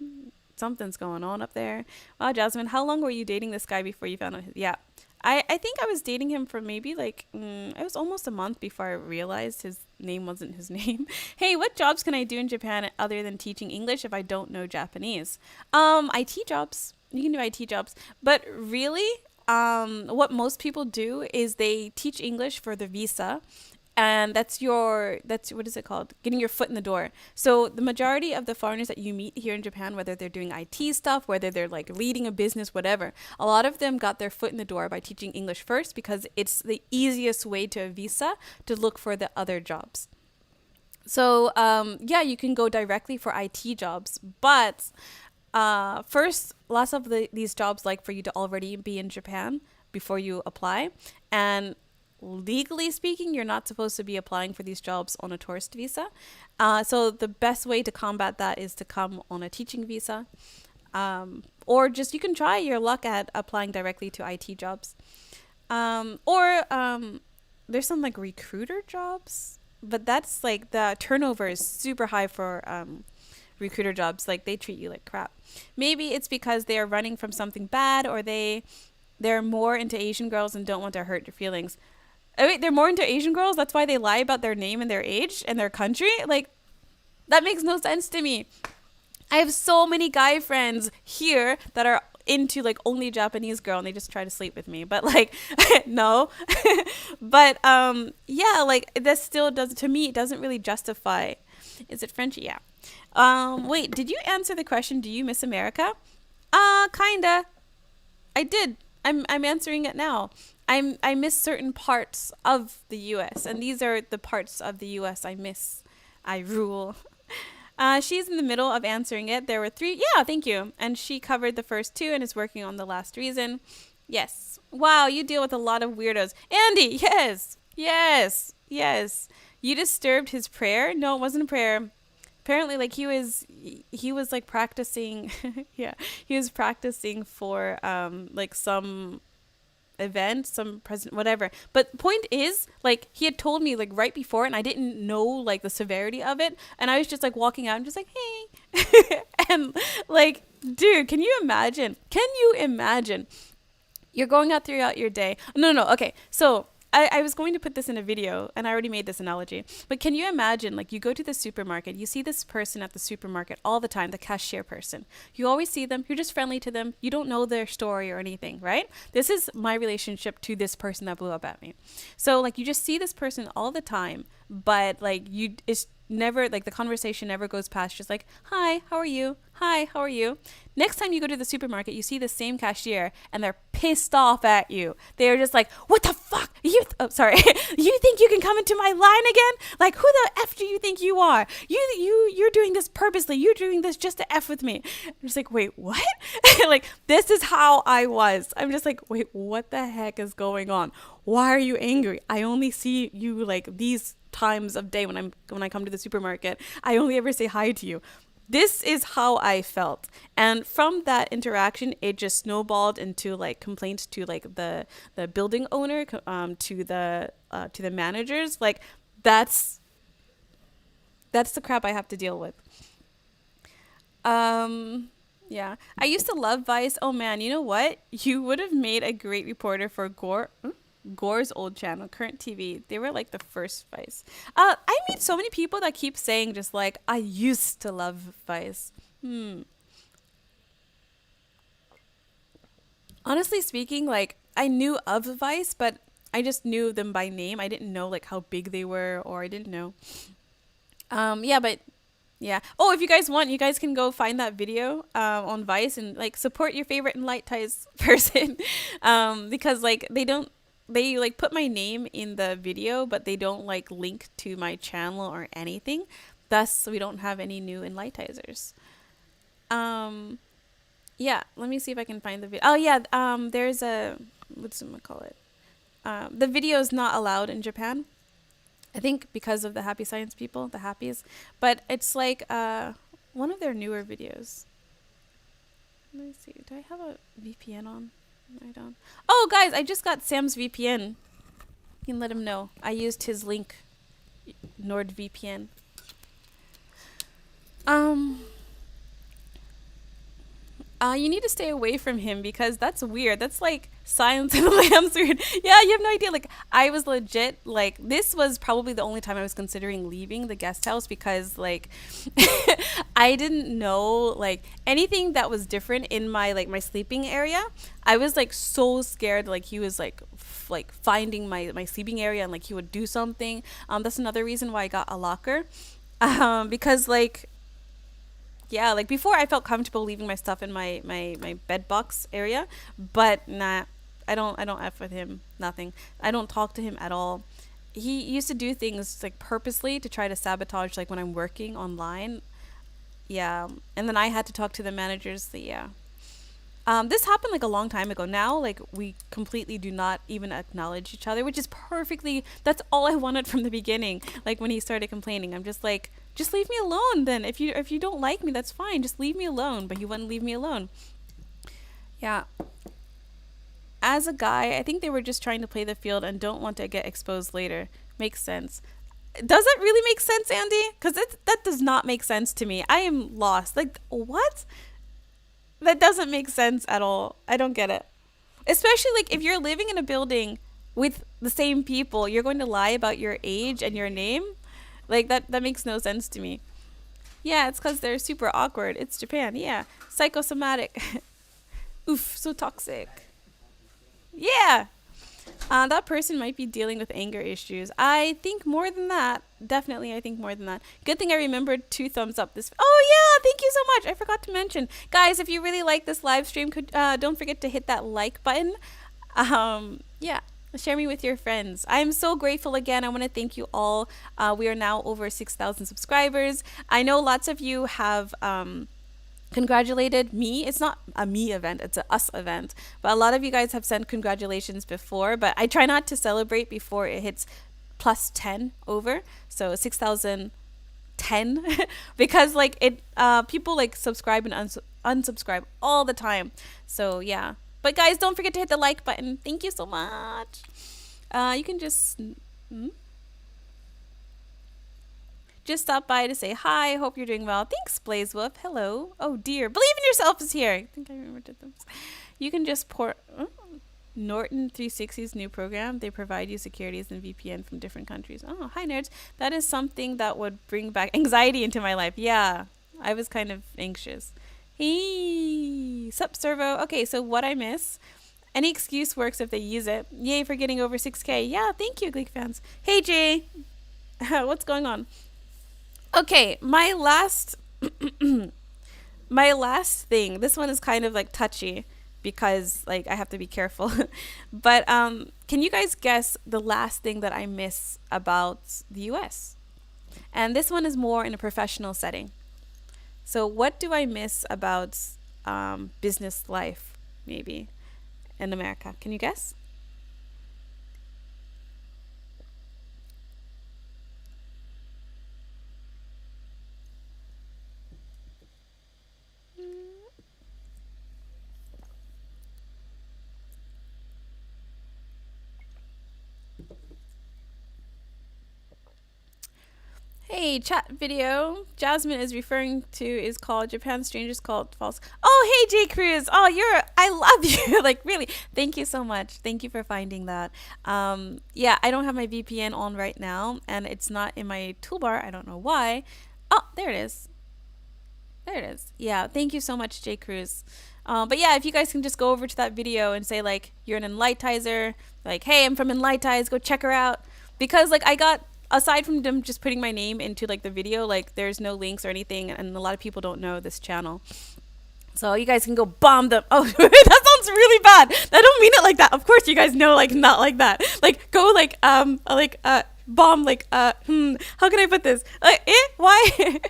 [SPEAKER 1] something's going on up there. Wow, Jasmine, how long were you dating this guy before you found out? Yeah, I think I was dating him for maybe like it was almost a month before I realized his name wasn't his name. Hey, what jobs can I do in Japan other than teaching English if I don't know Japanese? IT jobs. You can do IT jobs, but really, what most people do is they teach English for the visa, and that's what is it called? Getting your foot in the door. So the majority of the foreigners that you meet here in Japan, whether they're doing IT stuff, whether they're like leading a business, whatever, a lot of them got their foot in the door by teaching English first, because it's the easiest way to a visa to look for the other jobs. So yeah, you can go directly for IT jobs, but first, lots of these jobs like for you to already be in Japan before you apply, and legally speaking, you're not supposed to be applying for these jobs on a tourist visa. So the best way to combat that is to come on a teaching visa, or just you can try your luck at applying directly to IT jobs, or there's some like recruiter jobs, but that's like the turnover is super high for recruiter jobs. Like they treat you like crap. Maybe it's because they are running from something bad, or they're more into Asian girls and don't want to hurt your feelings. Oh, wait, they're more into Asian girls? That's why they lie about their name and their age and their country? Like, that makes no sense to me. I have so many guy friends here that are into like only Japanese girl, and they just try to sleep with me, but like no. But yeah, like this still does, to me it doesn't really justify. Is it French? Yeah. Wait, did you answer the question, do you miss America? Kinda. I did. I'm answering it now. I miss certain parts of the US, and these are the parts of the US I miss. I rule. She's in the middle of answering it. There were 3. Yeah, thank you. And she covered the first 2 and is working on the last reason. Yes. Wow, you deal with a lot of weirdos. Andy, yes. Yes. Yes. You disturbed his prayer? No, it wasn't a prayer. Apparently, like he was like practicing. Yeah, he was practicing for like some event, some present, whatever. But point is, like he had told me like right before, and I didn't know like the severity of it, and I was just like walking out and just like, hey, and like, dude, can you imagine? You're going out throughout your day. No, okay, so. I was going to put this in a video, and I already made this analogy, but can you imagine, like, you go to the supermarket, you see this person at the supermarket all the time, the cashier person. You always see them, you're just friendly to them, you don't know their story or anything, right? This is my relationship to this person that blew up at me. So, like, you just see this person all the time, but, like, it's never, like, the conversation never goes past just like, hi, how are you? Hi, how are you? Next time you go to the supermarket, you see the same cashier and they're pissed off at you. They're just like, what the fuck? Sorry. You think you can come into my line again? Like, who the F do you think you are? You're doing this purposely. You're doing this just to F with me. I'm just like, wait, what? Like, this is how I was. I'm just like, wait, what the heck is going on? Why are you angry? I only see you like these times of day when I come to the supermarket. I only ever say hi to you. This is how I felt. And from that interaction, it just snowballed into like complaints to like the building owner, to the managers. Like that's the crap I have to deal with. Yeah. I used to love Vice. Oh man, you know what? You would have made a great reporter for Gore's old channel, Current TV. They were like the first Vice. I meet so many people that keep saying just like I used to love Vice. Hmm. Honestly speaking, like I knew of Vice, but I just knew them by name. I didn't know like how big they were, or I didn't know. Yeah, but yeah. Oh, if you guys want, you guys can go find that video on Vice and like support your favorite Enlightize person, because like they like put my name in the video, but they don't like link to my channel or anything. Thus, we don't have any new Enlightizers. Um, yeah. Let me see if I can find the video. Oh yeah. There's a what's it call it? The video is not allowed in Japan. I think because of the Happy Science people, the Happies. But it's like one of their newer videos. Let me see. Do I have a VPN on? I don't. Oh, guys, I just got Sam's VPN. You can let him know. I used his link, NordVPN. Um, you need to stay away from him because that's weird. That's like Silence of the Lambs weird. Yeah, you have no idea. Like, I was legit, like, this was probably the only time I was considering leaving the guest house because, like, I didn't know, like, anything that was different in my, like, my sleeping area. I was, like, so scared, like, he was, like, finding my sleeping area and, like, he would do something. That's another reason why I got a locker. Because, like, yeah, like before I felt comfortable leaving my stuff in my bed box area, but nah, I don't F with him. Nothing. I don't talk to him at all. He used to do things like purposely to try to sabotage like when I'm working online. Yeah. And then I had to talk to the managers. So yeah. This happened like a long time ago. Now, like we completely do not even acknowledge each other, which is perfectly. That's all I wanted from the beginning. Like when he started complaining, I'm just like, just leave me alone. Then if you don't like me, that's fine. Just leave me alone. But he wouldn't leave me alone. Yeah. As a guy, I think they were just trying to play the field and don't want to get exposed later. Makes sense. Does it really make sense, Andy? Because that does not make sense to me. I am lost. Like what? That doesn't make sense at all. I don't get it. Especially like if you're living in a building with the same people, you're going to lie about your age and your name. Like that makes no sense to me. Yeah, it's because they're super awkward. It's Japan. Yeah, psychosomatic. Oof, so toxic. Yeah, that person might be dealing with anger issues. I think more than that. Definitely, I think more than that. Good thing I remembered 2 thumbs up this. Oh yeah, thank you so much. I forgot to mention, guys, if you really like this live stream, could don't forget to hit that like button. Yeah, share me with your friends. I am so grateful again. I want to thank you all. We are now over 6,000 subscribers. I know lots of you have congratulated me. It's not a me event, it's a us event. But a lot of you guys have sent congratulations before, but I try not to celebrate before it hits plus 10 over. So 6,010 because like it people like subscribe and unsubscribe all the time. So yeah. But guys, don't forget to hit the like button. Thank you so much. You can just stop by to say hi. Hope you're doing well. Thanks, Blaze Wolf. Hello. Oh dear. Believe in yourself is here. I think I remember did them. You can just Norton 360's new program. They provide you securities and VPN from different countries. Oh, hi nerds. That is something that would bring back anxiety into my life. Yeah. I was kind of anxious. Hey, sup servo. Okay, so what I miss. Any excuse works if they use it. Yay for getting over 6K. Yeah, thank you, Gleek fans. Hey Jay. What's going on? Okay, my last my last thing. This one is kind of like touchy because like I have to be careful. But can you guys guess the last thing that I miss about the US? And this one is more in a professional setting. So what do I miss about business life maybe in America? Can you guess? Hey, chat video. Jasmine is referring to is called Japan Strangers Called False. Oh, hey, J Cruz. Oh, I love you. Like, really. Thank you so much. Thank you for finding that. Yeah, I don't have my VPN on right now, and it's not in my toolbar. I don't know why. Oh, there it is. There it is. Yeah, thank you so much, J Cruz. But yeah, if you guys can just go over to that video and say, like, you're an Enlightizer, like, hey, I'm from Enlightize, go check her out. Because, like, I got, aside from them just putting my name into, like, the video, like, there's no links or anything, and a lot of people don't know this channel. So you guys can go bomb them. Oh, that sounds really bad. I don't mean it like that. Of course you guys know, like, not like that. Like, go, bomb, how can I put this? Why?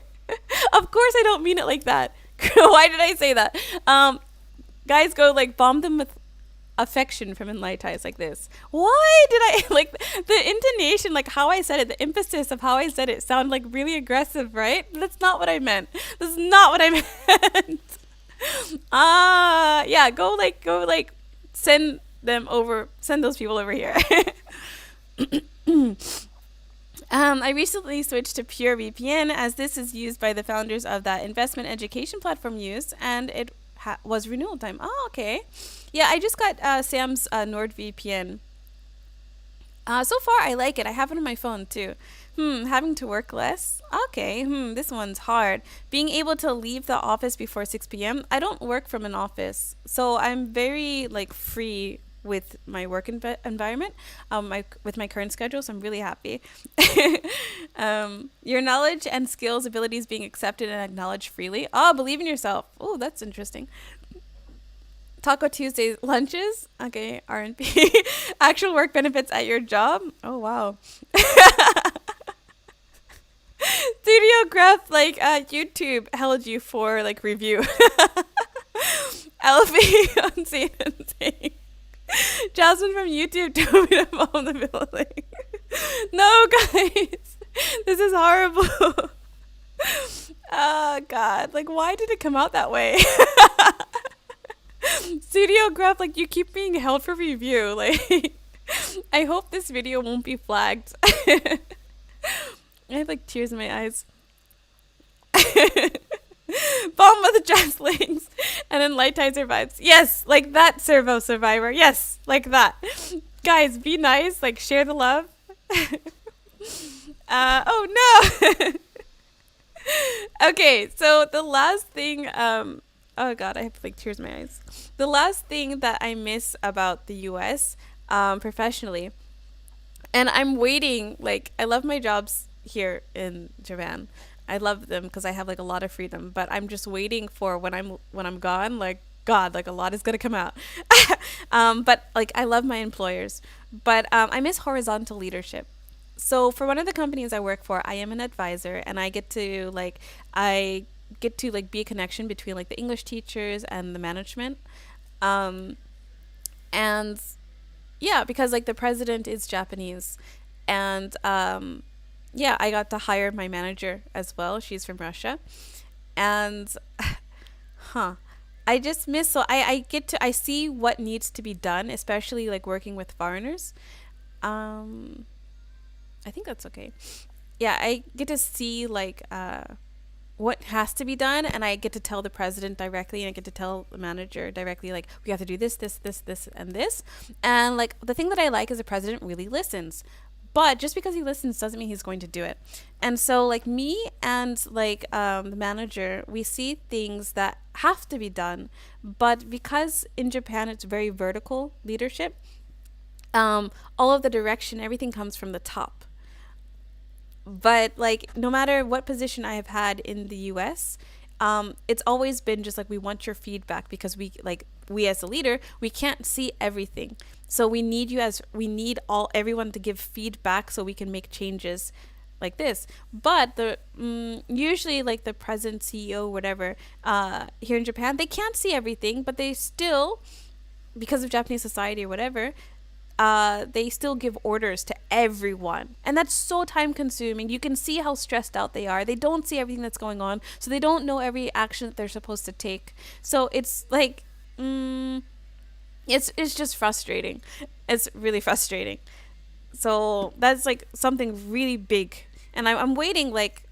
[SPEAKER 1] Of course I don't mean it like that. Why did I say that? Guys, go, like, bomb them with affection from Enlightize, like this. Why did I, like, the intonation, like, how I said it, the emphasis of how I said it sounded, like, really aggressive, right? That's not what I meant. That's not what I meant. Yeah, go, send those people over here. I recently switched to Pure VPN as this is used by the founders of that investment education platform used, and it was renewal time. Oh, okay. Yeah, I just got Sam's NordVPN. So far, I like it. I have it on my phone too. Having to work less? Okay, this one's hard. Being able to leave the office before 6 p.m. I don't work from an office, so I'm very, like, free with my work environment, with my current schedule, so I'm really happy. Your knowledge and skills, abilities being accepted and acknowledged freely. Oh, believe in yourself. Oh, that's interesting. Taco Tuesday lunches. Okay, R&P. Actual work benefits at your job. Oh, wow. StudioGruff, like, YouTube held you for, like, review. Elfie on CNC. Jasmine from YouTube told me to bomb the building. No, guys. This is horrible. Oh, God. Like, why did it come out that way? StudioGruff, like, you keep being held for review. Like, I hope this video won't be flagged. I have, like, tears in my eyes. Bomb with the jazz links and Enlightizer vibes. Yes, like that, Servo Survivor. Yes, like that. Guys, be nice. Like, share the love. Oh, no. Okay, so the last thing... oh, God, I have, like, tears in my eyes. The last thing that I miss about the U.S. Professionally, and I'm waiting, like, I love my jobs here in Japan. I love them because I have, like, a lot of freedom, but I'm just waiting for when I'm gone, like, God, like, a lot is gonna come out. But, like, I love my employers, but I miss horizontal leadership. So for one of the companies I work for, I am an advisor, and I get to like be a connection between, like, the English teachers and the management, and yeah, because, like, the president is Japanese, and yeah, I got to hire my manager as well. She's from Russia. And I just miss, so I see what needs to be done, especially, like, working with foreigners. I think that's okay. Yeah, I get to see, like, what has to be done, and I get to tell the president directly, and I get to tell the manager directly, like, we have to do this, and this. And, like, the thing that I like is the president really listens. But just because he listens doesn't mean he's going to do it. And so, like, me and, like, the manager, we see things that have to be done. But because in Japan it's very vertical leadership, all of the direction, everything comes from the top. But, like, no matter what position I have had in the U.S., it's always been just like, we want your feedback because we as a leader, we can't see everything. So we need everyone to give feedback so we can make changes like this. But usually, like, the president, CEO, whatever, here in Japan, they can't see everything, but they still, because of Japanese society or whatever, they still give orders to everyone. And that's so time consuming. You can see how stressed out they are. They don't see everything that's going on, so they don't know every action that they're supposed to take. So it's like, it's just frustrating. It's really frustrating. So that's, like, something really big. And I'm waiting, like,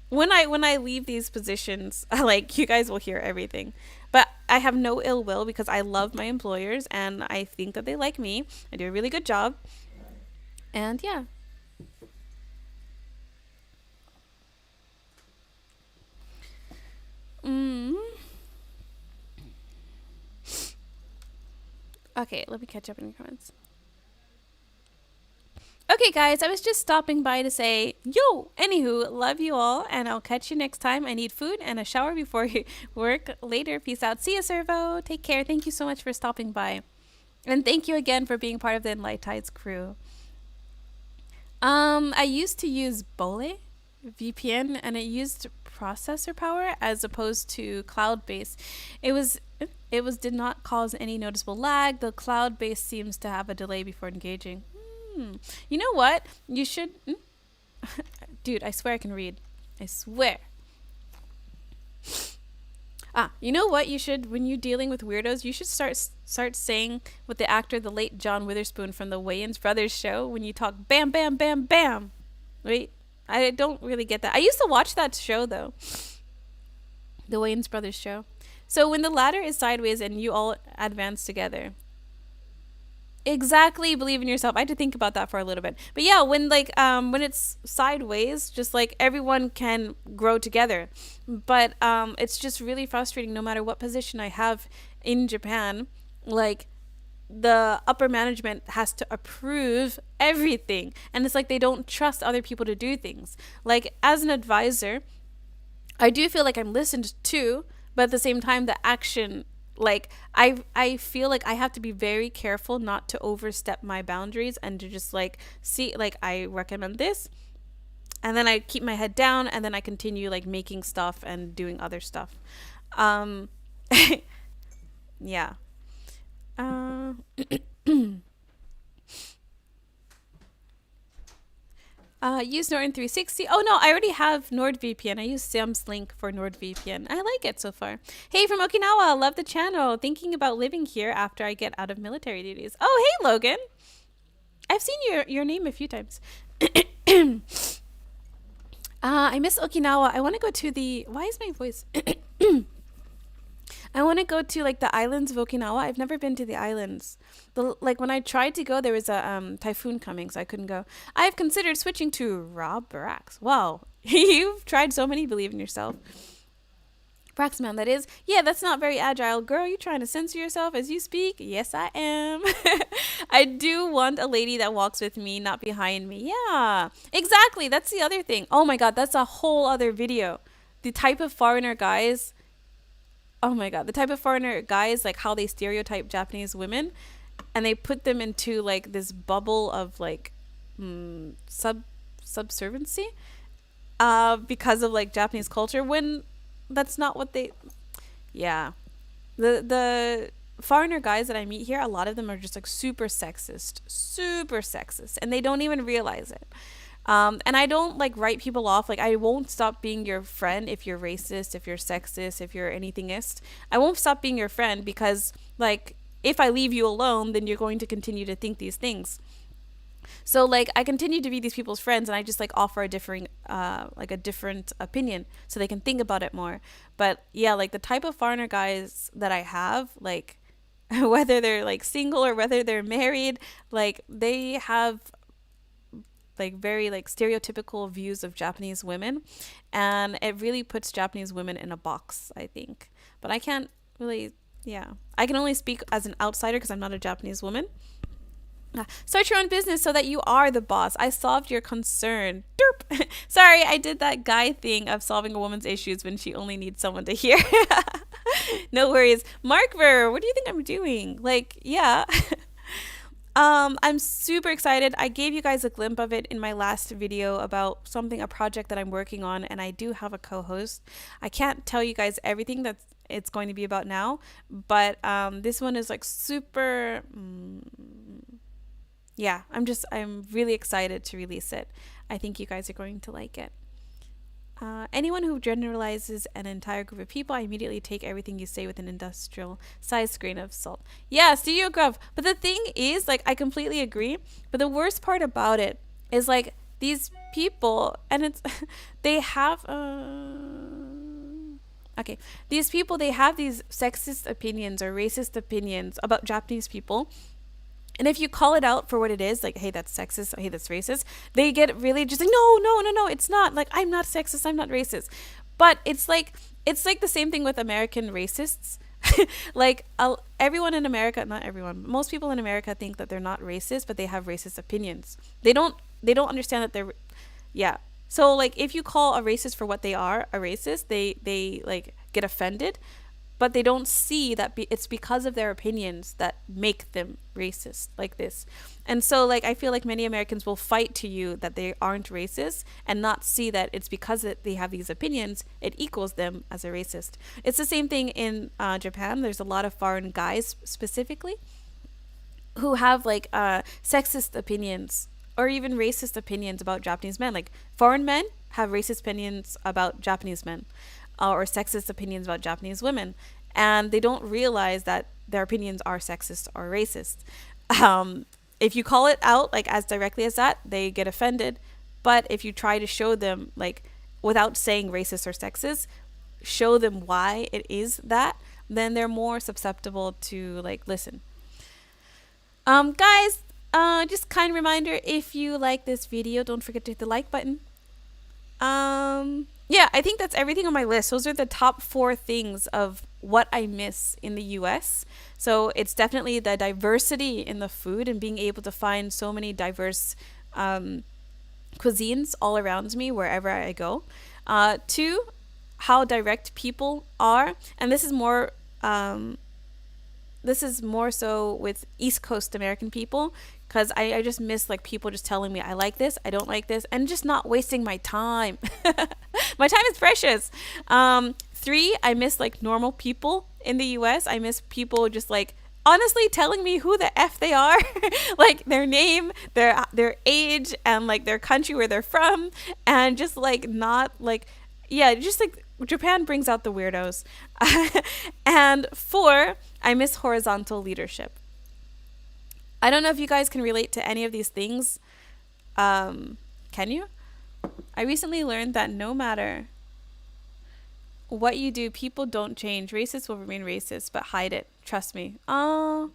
[SPEAKER 1] when I leave these positions, like, you guys will hear everything. But I have no ill will because I love my employers and I think that they like me. I do a really good job. And yeah. Mm. Okay, let me catch up in your comments. Okay, guys, I was just stopping by to say, yo, anywho, love you all, and I'll catch you next time. I need food and a shower before work later. Peace out. See you, Servo. Take care. Thank you so much for stopping by. And thank you again for being part of the Enlightize crew. I used to use Bole VPN, and it used processor power as opposed to cloud-based. It did not cause any noticeable lag. The cloud-based seems to have a delay before engaging. You know what? You should... Dude, I swear I can read. I swear. You know what you should... When you're dealing with weirdos, you should start saying with the actor, the late John Witherspoon from the Wayans Brothers show, when you talk bam, bam, bam, bam. Wait, I don't really get that. I used to watch that show, though. The Wayans Brothers show. So when the ladder is sideways and you all advance together... Exactly, believe in yourself. I had to think about that for a little bit. But yeah, when it's sideways, just like everyone can grow together. But it's just really frustrating no matter what position I have in Japan, like the upper management has to approve everything. And it's like they don't trust other people to do things. Like as an advisor, I do feel like I'm listened to, but at the same time the action, like I feel like I have to be very careful not to overstep my boundaries and to just like see, like I recommend this and then I keep my head down and then I continue like making stuff and doing other stuff. Yeah. Use Norton 360. Oh no, I already have NordVPN. I use Sam's link for NordVPN. I like it so far. Hey, from Okinawa, love the channel. Thinking about living here after I get out of military duties. Oh, hey, Logan. I've seen your name a few times. I miss Okinawa. I want to go to the... Why is my voice... I want to go to like the islands of Okinawa. I've never been to the islands. Like when I tried to go, there was a typhoon coming, so I couldn't go. I have considered switching to Rob Barax. Wow, you've tried so many. Believe in yourself. Braxman, that is. Yeah, that's not very agile. Girl, you trying to censor yourself as you speak? Yes, I am. I do want a lady that walks with me, not behind me. Yeah, exactly. That's the other thing. Oh my God, that's a whole other video. The type of foreigner guys... Oh my God, the type of foreigner guys, like how they stereotype Japanese women and they put them into like this bubble of like subserviency because of like Japanese culture, when that's not what they... Yeah. The foreigner guys that I meet here, a lot of them are just like super sexist, and they don't even realize it. And I don't like write people off. Like I won't stop being your friend if you're racist, if you're sexist, if you're anythingist. I won't stop being your friend because like if I leave you alone, then you're going to continue to think these things. So like I continue to be these people's friends and I just like offer a different opinion so they can think about it more. But yeah, like the type of foreigner guys that I have, like whether they're like single or whether they're married, like they have like very like stereotypical views of Japanese women, and it really puts Japanese women in a box, I think. But I can't really, yeah, I can only speak as an outsider because I'm not a Japanese woman. Start your own business so that you are the boss. I solved your concern. Derp. Sorry, I did that guy thing of solving a woman's issues when she only needs someone to hear. No worries. Markver, what do you think I'm doing? Like, yeah. I'm super excited. I gave you guys a glimpse of it in my last video about a project that I'm working on, and I do have a co-host. I can't tell you guys everything that it's going to be about now, but this one is like super... yeah, I'm really excited to release it. I think you guys are going to like it. Anyone who generalizes an entire group of people, I immediately take everything you say with an industrial size grain of salt. Yeah, StudioGruff. But the thing is, like, I completely agree. But the worst part about it is, like, these people, and it's they have okay, these people, they have these sexist opinions or racist opinions about Japanese people. And if you call it out for what it is, like, hey, that's sexist, hey, that's racist, they get really just like, no, no, no, no, it's not. Like, I'm not sexist, I'm not racist. But it's like the same thing with American racists. Like, everyone in America, not everyone, most people in America think that they're not racist, but they have racist opinions. They don't understand that they're, yeah. So like, if you call a racist for what they are, a racist, they like get offended, but they don't see that it's because of their opinions that make them racist like this. And so like, I feel like many Americans will fight to you that they aren't racist and not see that it's because that they have these opinions, it equals them as a racist. It's the same thing in Japan. There's a lot of foreign guys specifically who have like sexist opinions or even racist opinions about Japanese men. Like, foreign men have racist opinions about Japanese men, or sexist opinions about Japanese women, and they don't realize that their opinions are sexist or racist. If you call it out like as directly as that, they get offended. But if you try to show them, like, without saying racist or sexist, show them why it is that, then they're more susceptible to like listen. Guys, just kind reminder, if you like this video, don't forget to hit the like button. Yeah, I think that's everything on my list. Those are the top 4 things of what I miss in the US. So it's definitely the diversity in the food and being able to find so many diverse cuisines all around me wherever I go. 2, how direct people are, and this is more so with East Coast American people, because I just miss like people just telling me I like this, I don't like this, and just not wasting my time. My time is precious. 3, I miss like normal people in the US. I miss people just like honestly telling me who the F they are, like their name, their age, and like their country where they're from, and just like not like, yeah, just like Japan brings out the weirdos. And 4, I miss horizontal leadership. I don't know if you guys can relate to any of these things. Can you? I recently learned that no matter what you do, people don't change. Racists will remain racist, but hide it. Trust me. I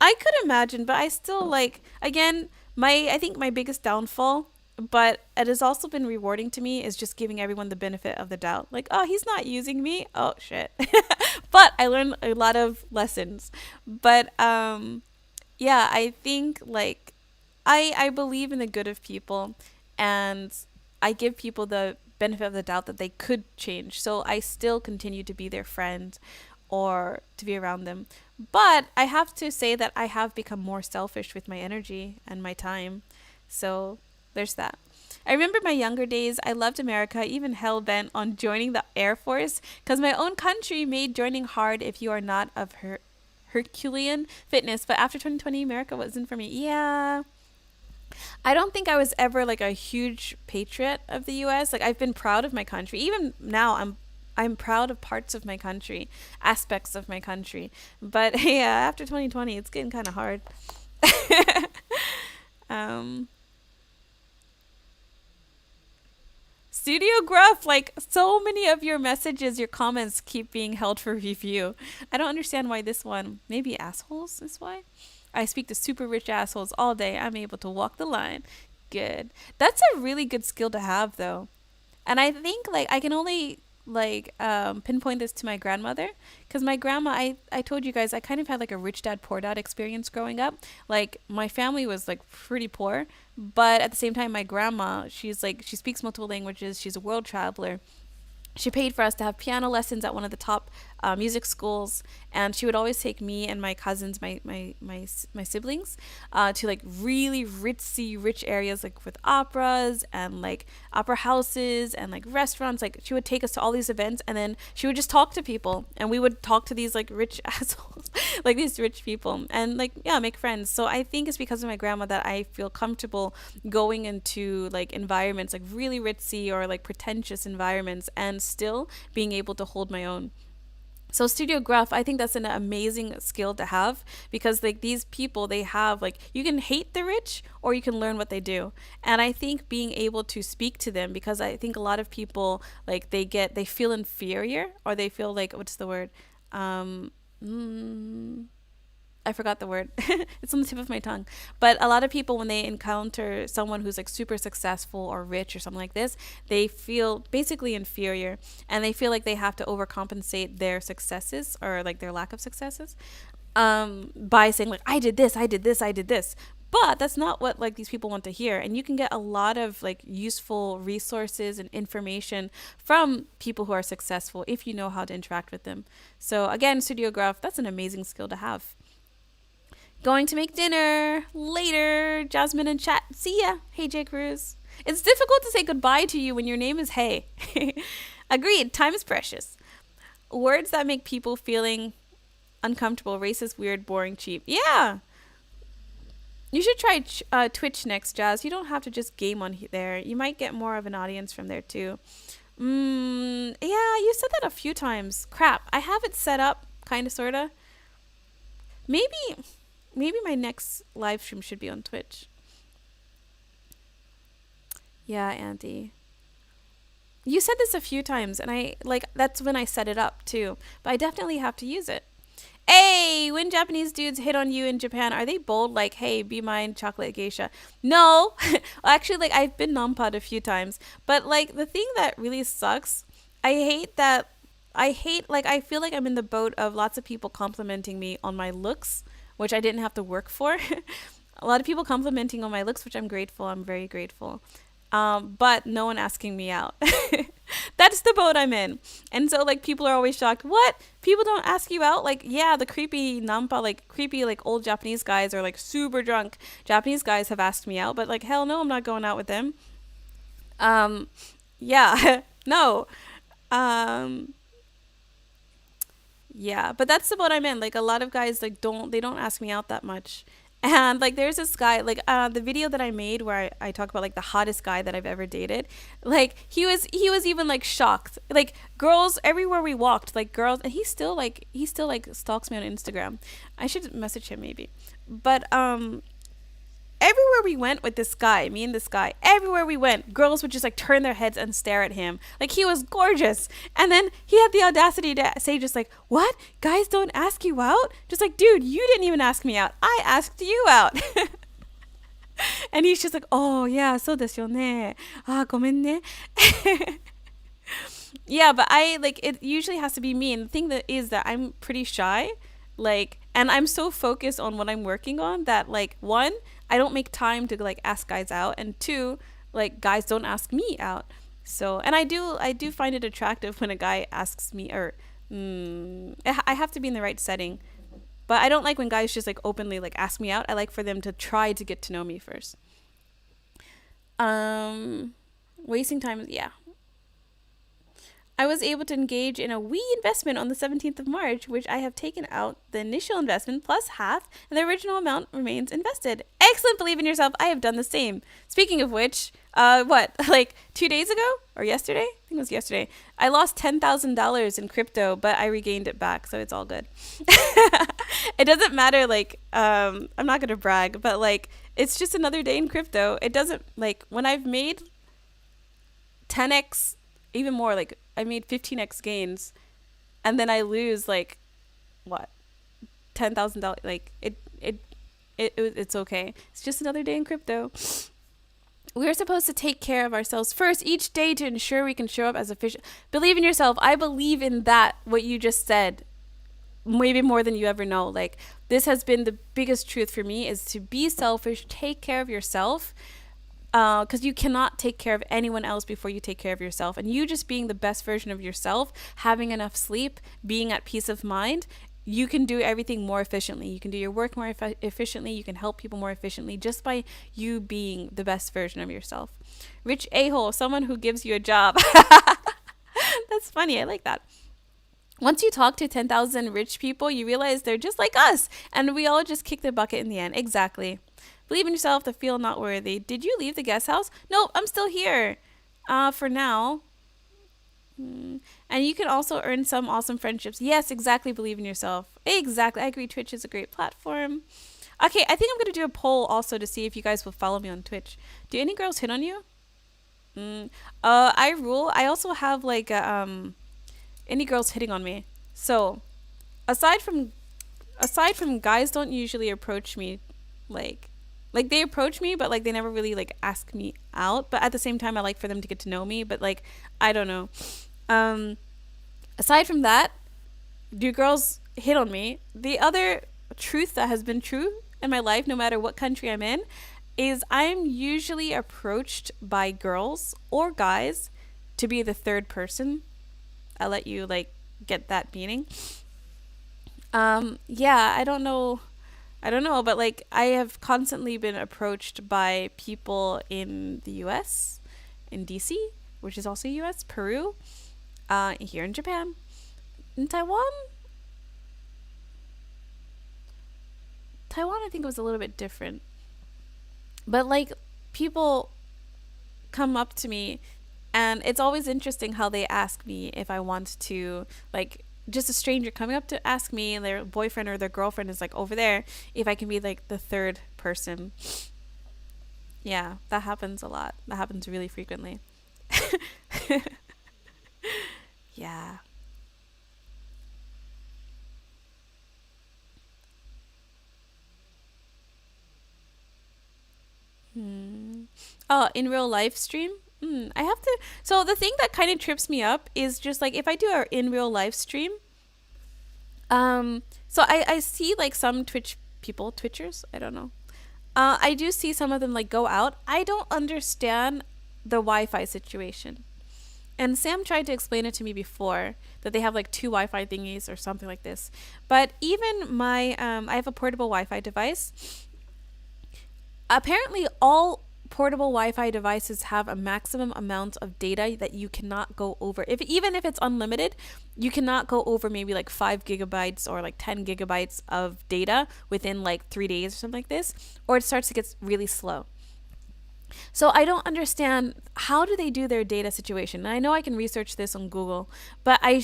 [SPEAKER 1] could imagine, but I still like, again, I think my biggest downfall, but it has also been rewarding to me, is just giving everyone the benefit of the doubt. Like, oh, he's not using me. Oh, shit. But I learned a lot of lessons. But yeah, I think like I believe in the good of people, and I give people the benefit of the doubt that they could change. So I still continue to be their friend or to be around them. But I have to say that I have become more selfish with my energy and my time. So there's that. I remember my younger days, I loved America, even hell-bent on joining the Air Force, because my own country made joining hard if you are not of Herculean fitness. But after 2020, America wasn't for me. Yeah. I don't think I was ever like a huge patriot of the US. Like, I've been proud of my country. Even now, I'm proud of parts of my country, aspects of my country. But yeah, after 2020, it's getting kind of hard. StudioGruff, like, so many of your messages, your comments keep being held for review. I don't understand why this one. Maybe assholes is why? I speak to super rich assholes all day. I'm able to walk the line. Good. That's a really good skill to have, though. And I think, like, I can only, like, pinpoint this to my grandmother. Because my grandma, I told you guys, I kind of had, like, a rich dad, poor dad experience growing up. Like, my family was, like, pretty poor. But at the same time, my grandma, she's, like, she speaks multiple languages. She's a world traveler. She paid for us to have piano lessons at one of the top music schools, and she would always take me and my cousins, my siblings, to like really ritzy, rich areas, like with operas and like opera houses and like restaurants. Like, she would take us to all these events, and then she would just talk to people, and we would talk to these like rich assholes, like these rich people, and like, yeah, make friends. So I think it's because of my grandma that I feel comfortable going into like environments, like really ritzy or like pretentious environments, and still being able to hold my own. So StudioGruff, I think that's an amazing skill to have, because like these people, they have like, you can hate the rich or you can learn what they do. And I think being able to speak to them, because I think a lot of people like they feel inferior, or they feel like, what's the word? Um mm, I forgot the word. It's on the tip of my tongue. But a lot of people, when they encounter someone who's like super successful or rich or something like this, they feel basically inferior, and they feel like they have to overcompensate their successes, or like their lack of successes, by saying like, I did this, I did this, I did this. But that's not what like these people want to hear. And you can get a lot of like useful resources and information from people who are successful if you know how to interact with them. So again, StudioGruff, that's an amazing skill to have. Going to make dinner later. Jasmine in chat. See ya. Hey, J. Cruz. It's difficult to say goodbye to you when your name is Hey. Agreed. Time is precious. Words that make people feeling uncomfortable. Racist, weird, boring, cheap. Yeah. You should try Twitch next, Jazz. You don't have to just game on there. You might get more of an audience from there, too. Yeah, you said that a few times. Crap. I have it set up, kind of, sort of. Maybe my next live stream should be on Twitch. Yeah, Andy. You said this a few times, and I like that's when I set it up too. But I definitely have to use it. Hey, when Japanese dudes hit on you in Japan, are they bold like, hey, be mine, chocolate geisha? No. Actually, like, I've been nampad a few times. But like, the thing that really sucks, I feel like I'm in the boat of lots of people complimenting me on my looks, which I didn't have to work for. A lot of people complimenting on my looks, which I'm grateful. I'm very grateful. But no one asking me out. That's the boat I'm in. And so like people are always shocked. What? People don't ask you out? Like, yeah, the creepy nampa, like creepy like old Japanese guys, or like super drunk Japanese guys have asked me out, but like hell no, I'm not going out with them. Yeah. No. Um yeah, but that's the boat I'm in. Like a lot of guys like don't ask me out that much. And like there's this guy, like the video that I made where I talk about like the hottest guy that I've ever dated, like he was even like shocked. Like girls everywhere we walked, like girls, and he still stalks me on Instagram. I should message him maybe. But everywhere we went with this guy, me and this guy, everywhere we went, girls would just like turn their heads and stare at him. Like he was gorgeous. And then he had the audacity to say just like, what? Guys don't ask you out? Just like, dude, you didn't even ask me out. I asked you out. And he's just like, oh yeah, so desu yo ne. Ah, gomen ne. Yeah, but I like it usually has to be me. And the thing that is that I'm pretty shy. Like, and I'm so focused on what I'm working on that like one, I don't make time to like ask guys out, and two, like guys don't ask me out. So, and I do find it attractive when a guy asks me, or I have to be in the right setting. But I don't like when guys just like openly like ask me out. I like for them to try to get to know me first. Wasting time, yeah. I was able to engage in a wee investment on the 17th of March, which I have taken out the initial investment plus half, and the original amount remains invested. Excellent, believe in yourself. I have done the same. Speaking of which, like 2 days ago or yesterday? I think it was yesterday. I lost $10,000 in crypto, but I regained it back, so it's all good. It doesn't matter, like, I'm not going to brag, but like, it's just another day in crypto. It doesn't, like, when I've made 10x, even more, like I made 15x gains, and then I lose like what, $10,000. Like it's okay. It's just another day in crypto. We're supposed to take care of ourselves first each day to ensure we can show up as efficient. Believe in yourself. I believe in that. What you just said, maybe more than you ever know. Like this has been the biggest truth for me, is to be selfish, take care of yourself. Because you cannot take care of anyone else before you take care of yourself. And you just being the best version of yourself, having enough sleep, being at peace of mind, you can do everything more efficiently. You can do your work more efficiently. You can help people more efficiently just by you being the best version of yourself. Rich a-hole, someone who gives you a job. That's funny. I like that. Once you talk to 10,000 rich people, you realize they're just like us. And we all just kick the bucket in the end. Exactly. Believe in yourself to feel not worthy. Did you leave the guest house? Nope, I'm still here. For now. Mm. And you can also earn some awesome friendships. Yes, exactly. Believe in yourself. Exactly. I agree. Twitch is a great platform. Okay, I think I'm gonna do a poll also to see if you guys will follow me on Twitch. Do any girls hit on you? Mm. I rule. I also have like any girls hitting on me. So aside from guys don't usually approach me like they approach me but like they never really like ask me out, but at the same time I like for them to get to know me, but like I don't know. Um Aside from that, do girls hit on me? The other truth that has been true in my life, no matter what country I'm in, is I'm usually approached by girls or guys to be the third person. I'll let you like get that meaning. Yeah, I don't know, but like I have constantly been approached by people in the US, in DC, which is also US, Peru, here in Japan, in Taiwan. Taiwan I think was a little bit different. But like people come up to me and it's always interesting how they ask me if I want to like just a stranger coming up to ask me and their boyfriend or their girlfriend is like over there if I can be like the third person. Yeah, that happens a lot. That happens really frequently. Yeah. Hmm. Oh, in real live stream? I have to. So the thing that kind of trips me up is just like if I do a in real live stream, so I see like some Twitch people, Twitchers, I don't know. I do see some of them like go out. I don't understand the Wi-Fi situation. And Sam tried to explain it to me before that they have like two Wi-Fi thingies or something like this. But even my I have a portable Wi-Fi device. Apparently all portable Wi-Fi devices have a maximum amount of data that you cannot go over. If even if it's unlimited, you cannot go over maybe like 5 gigabytes or like 10 gigabytes of data within like 3 days or something like this, or it starts to get really slow. So I don't understand how do they do their data situation. And I know I can research this on Google, but I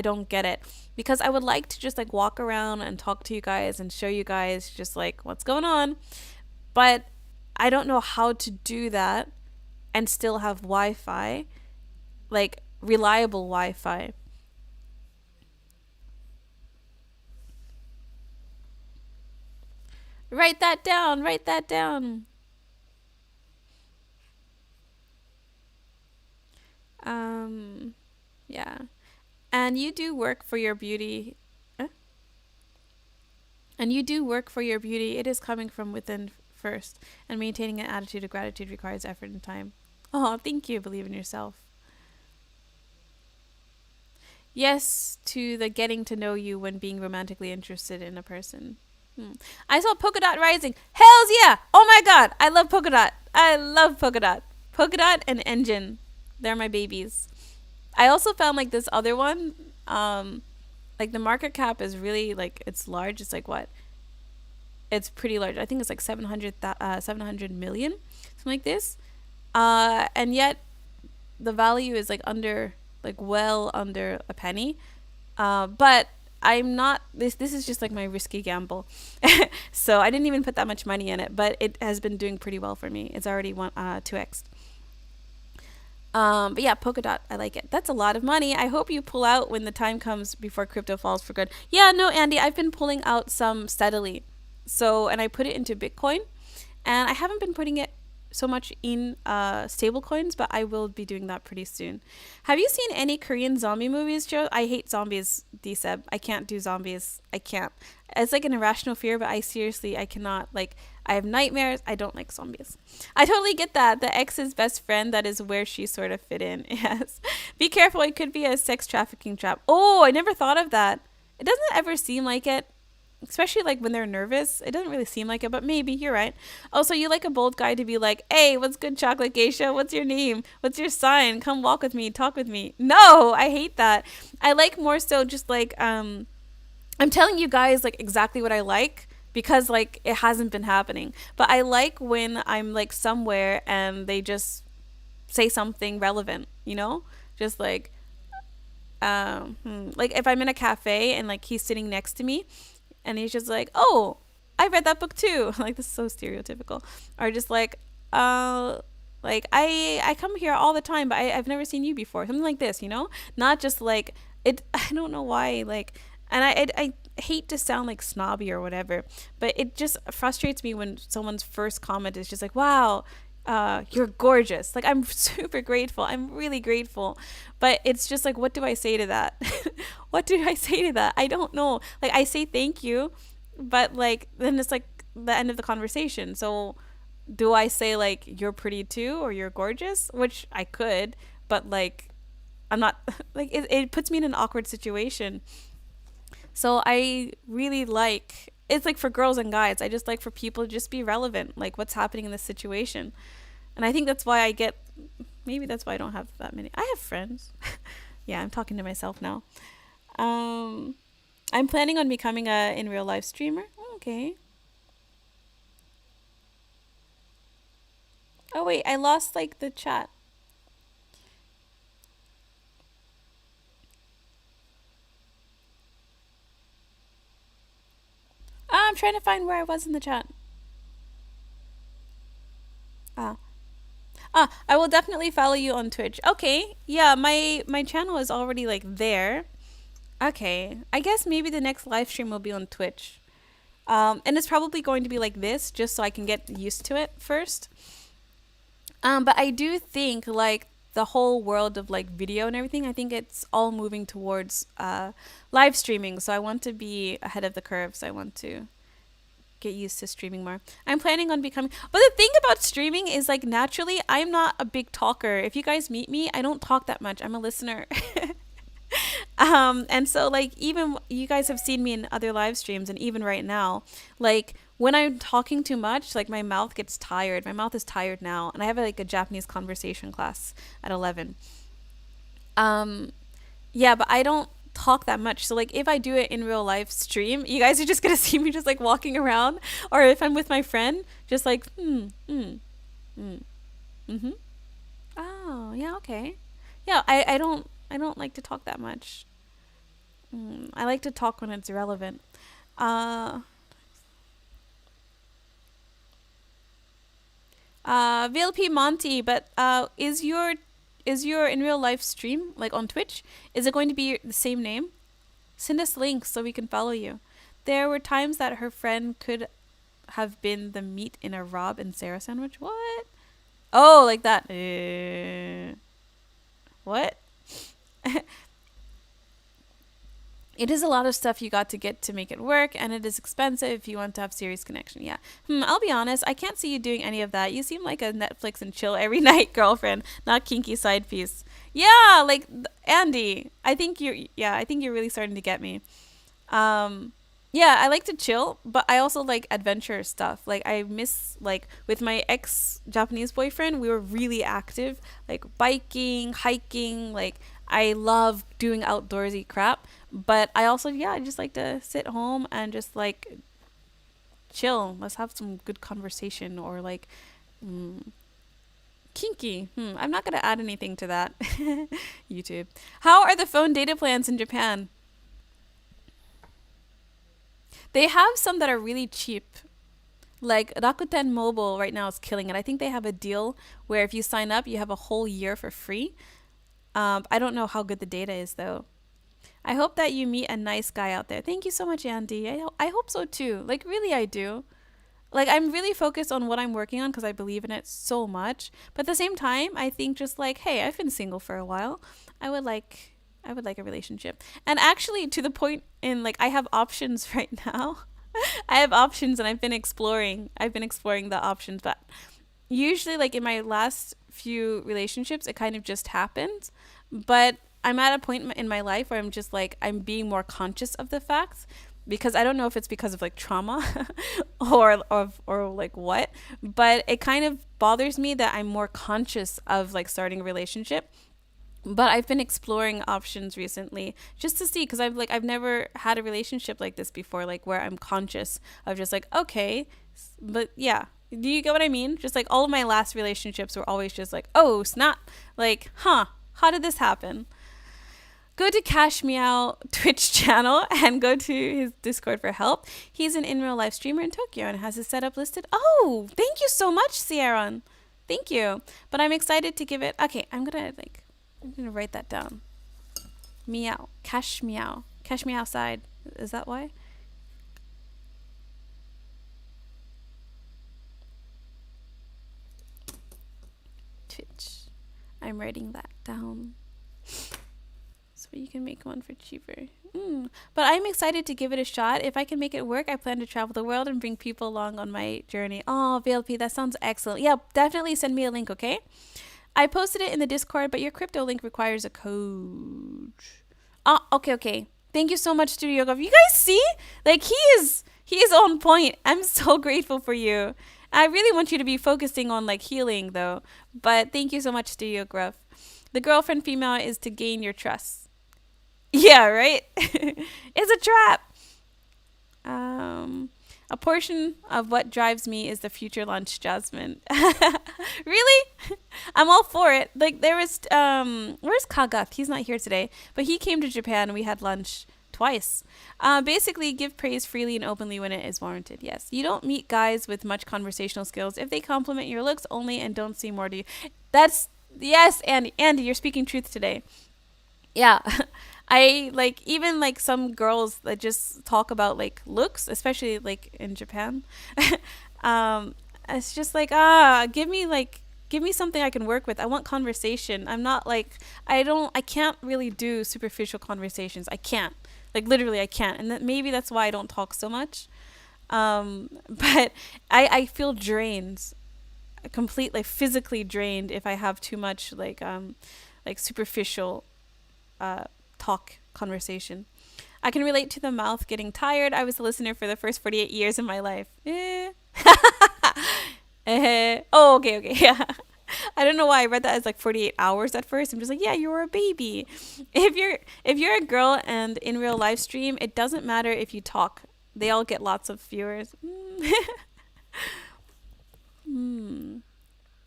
[SPEAKER 1] don't get it because I would like to just like walk around and talk to you guys and show you guys just like what's going on, but I don't know how to do that and still have Wi-Fi, like reliable Wi-Fi. Write that down. Write that down. Um, yeah. And you do work for your beauty. eh? And you do work for your beauty. It is coming from within first. And maintaining an attitude of gratitude requires effort and time. Oh, thank you. Believe in yourself. Yes to the getting to know you when being romantically interested in a person. I saw Polka Dot Rising. Hells yeah! Oh my god, I love Polka Dot. I love Polka Dot. Polka Dot and Engine. They're my babies. I also found like this other one. Like the market cap is really like it's large. It's like what? It's pretty large. I think it's like 700 million, something like this. And yet the value is like under, like well under a penny. But I'm not. This is just like my risky gamble. So I didn't even put that much money in it, but it has been doing pretty well for me. It's already 2x. But yeah, polka dot, I like it. That's a lot of money. I hope you pull out when the time comes before crypto falls for good. Yeah, no, Andy, I've been pulling out some steadily. So, and I put it into Bitcoin, and I haven't been putting it so much in stable coins, but I will be doing that pretty soon. Have you seen any Korean zombie movies, Joe? I hate zombies, D-Seb. I can't do zombies. I can't. It's like an irrational fear, but I cannot. Like, I have nightmares. I don't like zombies. I totally get that. The ex's best friend, that is where she sort of fit in. Yes. Be careful. It could be a sex trafficking trap. Oh, I never thought of that. It doesn't ever seem like it, especially like when they're nervous. It doesn't really seem like it, but maybe you're right. Also, you like a bold guy to be like, hey, what's good, chocolate geisha? What's your name? What's your sign? Come walk with me, talk with me. No, I hate that. I like more so just like I'm telling you guys like exactly what I like because like it hasn't been happening. But I like when I'm like somewhere and they just say something relevant, you know? Just like like if I'm in a cafe and like he's sitting next to me and he's just like, oh, I read that book too. Like, this is so stereotypical. Or just uh like I come here all the time, but I've never seen you before. Something like this, you know? Not just like it. I don't know why. Like, and I hate to sound like snobby or whatever, but it just frustrates me when someone's first comment is just like, wow, you're gorgeous. Like, I'm super grateful. I'm really grateful. But it's just like, what do I say to that? What do I say to that? I don't know. Like, I say thank you, but like, then it's like the end of the conversation. So do I say like, you're pretty too, or you're gorgeous? Which I could, but like, I'm not, like, it puts me in an awkward situation. So I really like, it's like for girls and guys, I just like for people to just be relevant, like what's happening in this situation. And I think that's why I get, maybe that's why I don't have that many. I have friends. Yeah, I'm talking to myself now. Um, I'm planning on becoming a in real life streamer. Okay. Oh wait, I lost like the chat. I'm trying to find where I was in the chat. Ah. I will definitely follow you on Twitch. Okay. Yeah, my channel is already like there. Okay. I guess maybe the next live stream will be on Twitch. And it's probably going to be like this just so I can get used to it first. But I do think like the whole world of like video and everything, I think it's all moving towards live streaming. So I want to be ahead of the curve. So I want to get used to streaming more. I'm planning on becoming, but the thing about streaming is like naturally I'm not a big talker. If you guys meet me, I don't talk that much. I'm a listener. And so like even you guys have seen me in other live streams and even right now, like when I'm talking too much, like my mouth gets tired. My mouth is tired now, and I have like a Japanese conversation class at 11. Um yeah, but I don't talk that much. So like if I do it in real life stream, you guys are just gonna see me just like walking around, or if I'm with my friend, just like mm, mm-hmm. Oh yeah, okay. Yeah, I don't like to talk that much. I like to talk when it's relevant. Uh, VLP Monty, but is your in real life stream like on Twitch? Is it going to be the same name? Send us links so we can follow you. There were times that her friend could have been the meat in a Rob and Sarah sandwich. What? Oh, like that. What? It is a lot of stuff you got to get to make it work, and it is expensive if you want to have serious connection. Yeah. I'll be honest, I can't see you doing any of that. You seem like a Netflix and chill every night girlfriend, not kinky side piece. Yeah, like Andy. I think you're really starting to get me. Um yeah, I like to chill, but I also like adventure stuff. Like I miss like with my ex Japanese boyfriend, we were really active, like biking, hiking, like I love doing outdoorsy crap, but I also I just like to sit home and just like chill. Let's have some good conversation or like mm, kinky. I'm not going to add anything to that. YouTube. How are the phone data plans in Japan? They have some that are really cheap. Like Rakuten Mobile right now is killing it. I think they have a deal where if you sign up, you have a whole year for free. I don't know how good the data is though. I hope that you meet a nice guy out there. Thank you so much, Andy. I hope so too. Like really, I do. Like I'm really focused on what I'm working on because I believe in it so much. But at the same time, I think just like, hey, I've been single for a while. I would like I would like a relationship. And actually to the point in like I have options right now. I have options and I've been exploring. I've been exploring the options, but usually like in my last few relationships it kind of just happened. But I'm at a point in my life where I'm just like I'm being more conscious of the facts because I don't know if it's because of like trauma or like what, but it kind of bothers me that I'm more conscious of like starting a relationship. But I've been exploring options recently just to see because I've never had a relationship like this before, like where I'm conscious of just like okay, but yeah, do you get what I mean? Just like all of my last relationships were always just like oh snap, like how did this happen? go to Cash Meow Twitch channel and go to his Discord for help. He's an in real life streamer in Tokyo and has his setup listed. Oh, thank you so much, Sierra. Thank you. But I'm excited to give it. Okay, I'm gonna write that down. Meow. Cash Meow. Cash me outside. Is that why? Twitch. I'm writing that down. So you can make one for cheaper. But I'm excited to give it a shot. If I can make it work, I plan to travel the world and bring people along on my journey. Oh, VLP, that sounds excellent. Yeah, definitely send me a link, okay? I posted it in the Discord, but your crypto link requires a code. Oh, okay. Thank you so much, StudioGruff. You guys see? Like, he is on point. I'm so grateful for you. I really want you to be focusing on, like, healing, though. But thank you so much, StudioGruff. The girlfriend female is to gain your trust. Yeah, right? It's a trap. A portion of what drives me is the future lunch, Jasmine. Really? I'm all for it. Like, there was, where's Kagak? He's not here today. But he came to Japan and we had lunch twice. Basically, give praise freely and openly when it is warranted. Yes. You don't meet guys with much conversational skills if they compliment your looks only and don't see more to you. Yes, Andy, you're speaking truth today. Yeah. I like even like some girls that just talk about like looks, especially like in Japan. It's just like, give me something I can work with. I want conversation. I'm not like I can't really do superficial conversations. I can't. Like literally I can't. And maybe that's why I don't talk so much. But I feel drained. Completely physically drained if I have too much like superficial talk conversation. I can relate to the mouth getting tired. I was a listener for the first 48 years of my life. Oh, okay. Yeah. I don't know why I read that as like 48 hours at first. I'm just like, yeah, you were a baby. If you're a girl and in real live stream, it doesn't matter if you talk. They all get lots of viewers.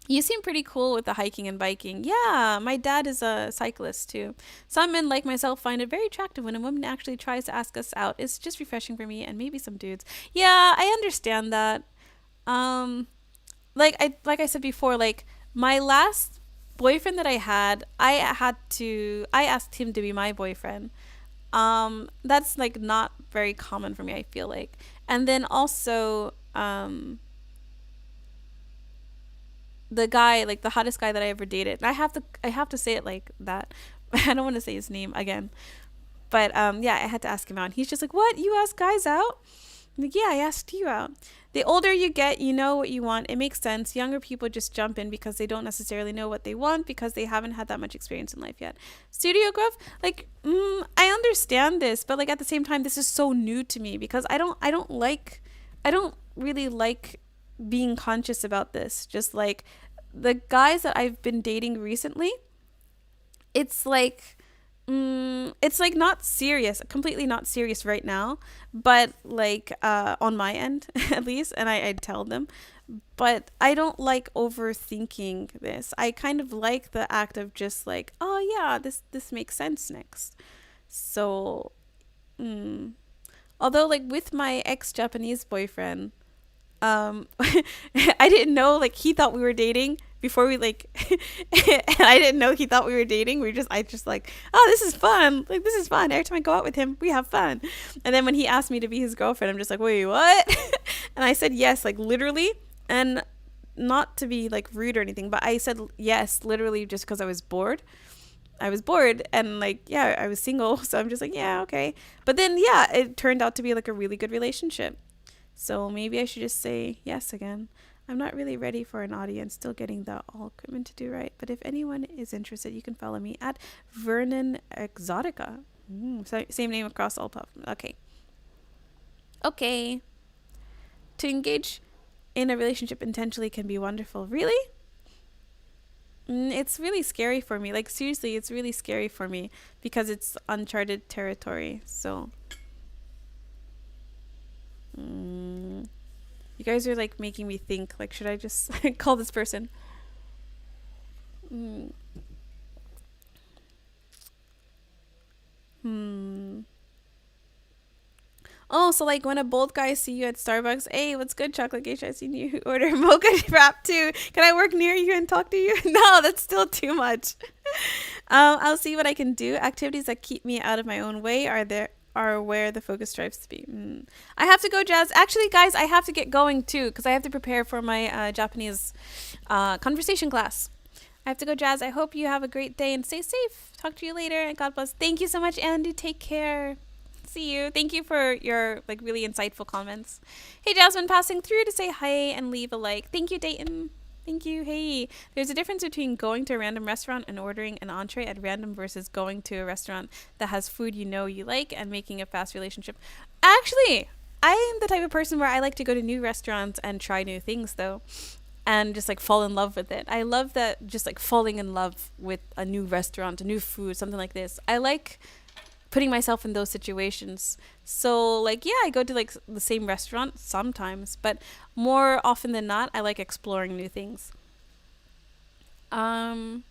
[SPEAKER 1] You seem pretty cool with the hiking and biking. Yeah, my dad is a cyclist too. Some men like myself find it very attractive when a woman actually tries to ask us out. It's just refreshing for me and maybe some dudes. Yeah, I understand that. Like I said before, like my last boyfriend that I asked him to be my boyfriend. That's like not very common for me, I feel like. And then also the guy, like the hottest guy that I ever dated. And I have to say it like that. I don't want to say his name again. But yeah, I had to ask him out. And he's just like, "What? You ask guys out?" I'm like, "Yeah, I asked you out." The older you get, you know what you want. It makes sense. Younger people just jump in because they don't necessarily know what they want because they haven't had that much experience in life yet. StudioGruff, like, I understand this, but like at the same time, this is so new to me because I don't really like being conscious about this. Just like the guys that I've been dating recently, it's like not serious, completely not serious right now, but like on my end at least, and I tell them, but I don't like overthinking this. I kind of like the act of just like, oh yeah, this makes sense next. So although like with my ex-Japanese boyfriend, I didn't know, like, he thought we were dating before we, like, and I didn't know he thought we were dating. I just like, oh, this is fun. Like, this is fun. Every time I go out with him, we have fun. And then when he asked me to be his girlfriend, I'm just like, wait, what? And I said yes, like, literally. And not to be, like, rude or anything, but I said yes, literally just because I was bored. And like, yeah, I was single. So I'm just like, yeah, okay. But then, yeah, it turned out to be, like, a really good relationship. So maybe I should just say yes again. I'm not really ready for an audience, still getting the all equipment to do right. But if anyone is interested, you can follow me at Vernon Exotica. So same name across all platforms. Okay. To engage in a relationship intentionally can be wonderful. Really? It's really scary for me. Like, seriously, it's really scary for me because it's uncharted territory. So you guys are like making me think, like, should I just call this person? Oh, so like when a bold guy see you at Starbucks, hey, what's good, chocolate geisha? I seen you order mocha wrap too. Can I work near you and talk to you? No, that's still too much. I'll see what I can do. Activities that keep me out of my own way are where the focus strives to be. I have to go, Jazz. Actually, guys, I have to get going too because I have to prepare for my Japanese conversation class. I have to go, Jazz. I hope you have a great day and stay safe. Talk to you later and God bless. Thank you so much, Andy. Take care. See you. Thank you for your like really insightful comments. Hey, Jasmine, passing through to say hi and leave a like. Thank you, Dayton. Thank you. Hey, there's a difference between going to a random restaurant and ordering an entree at random versus going to a restaurant that has food you know you like and making a fast relationship. Actually, I am the type of person where I like to go to new restaurants and try new things though. And just like fall in love with it. I love that, just like falling in love with a new restaurant, a new food, something like this. I like putting myself in those situations. So like, yeah, I go to like the same restaurant sometimes, but more often than not, I like exploring new things. Running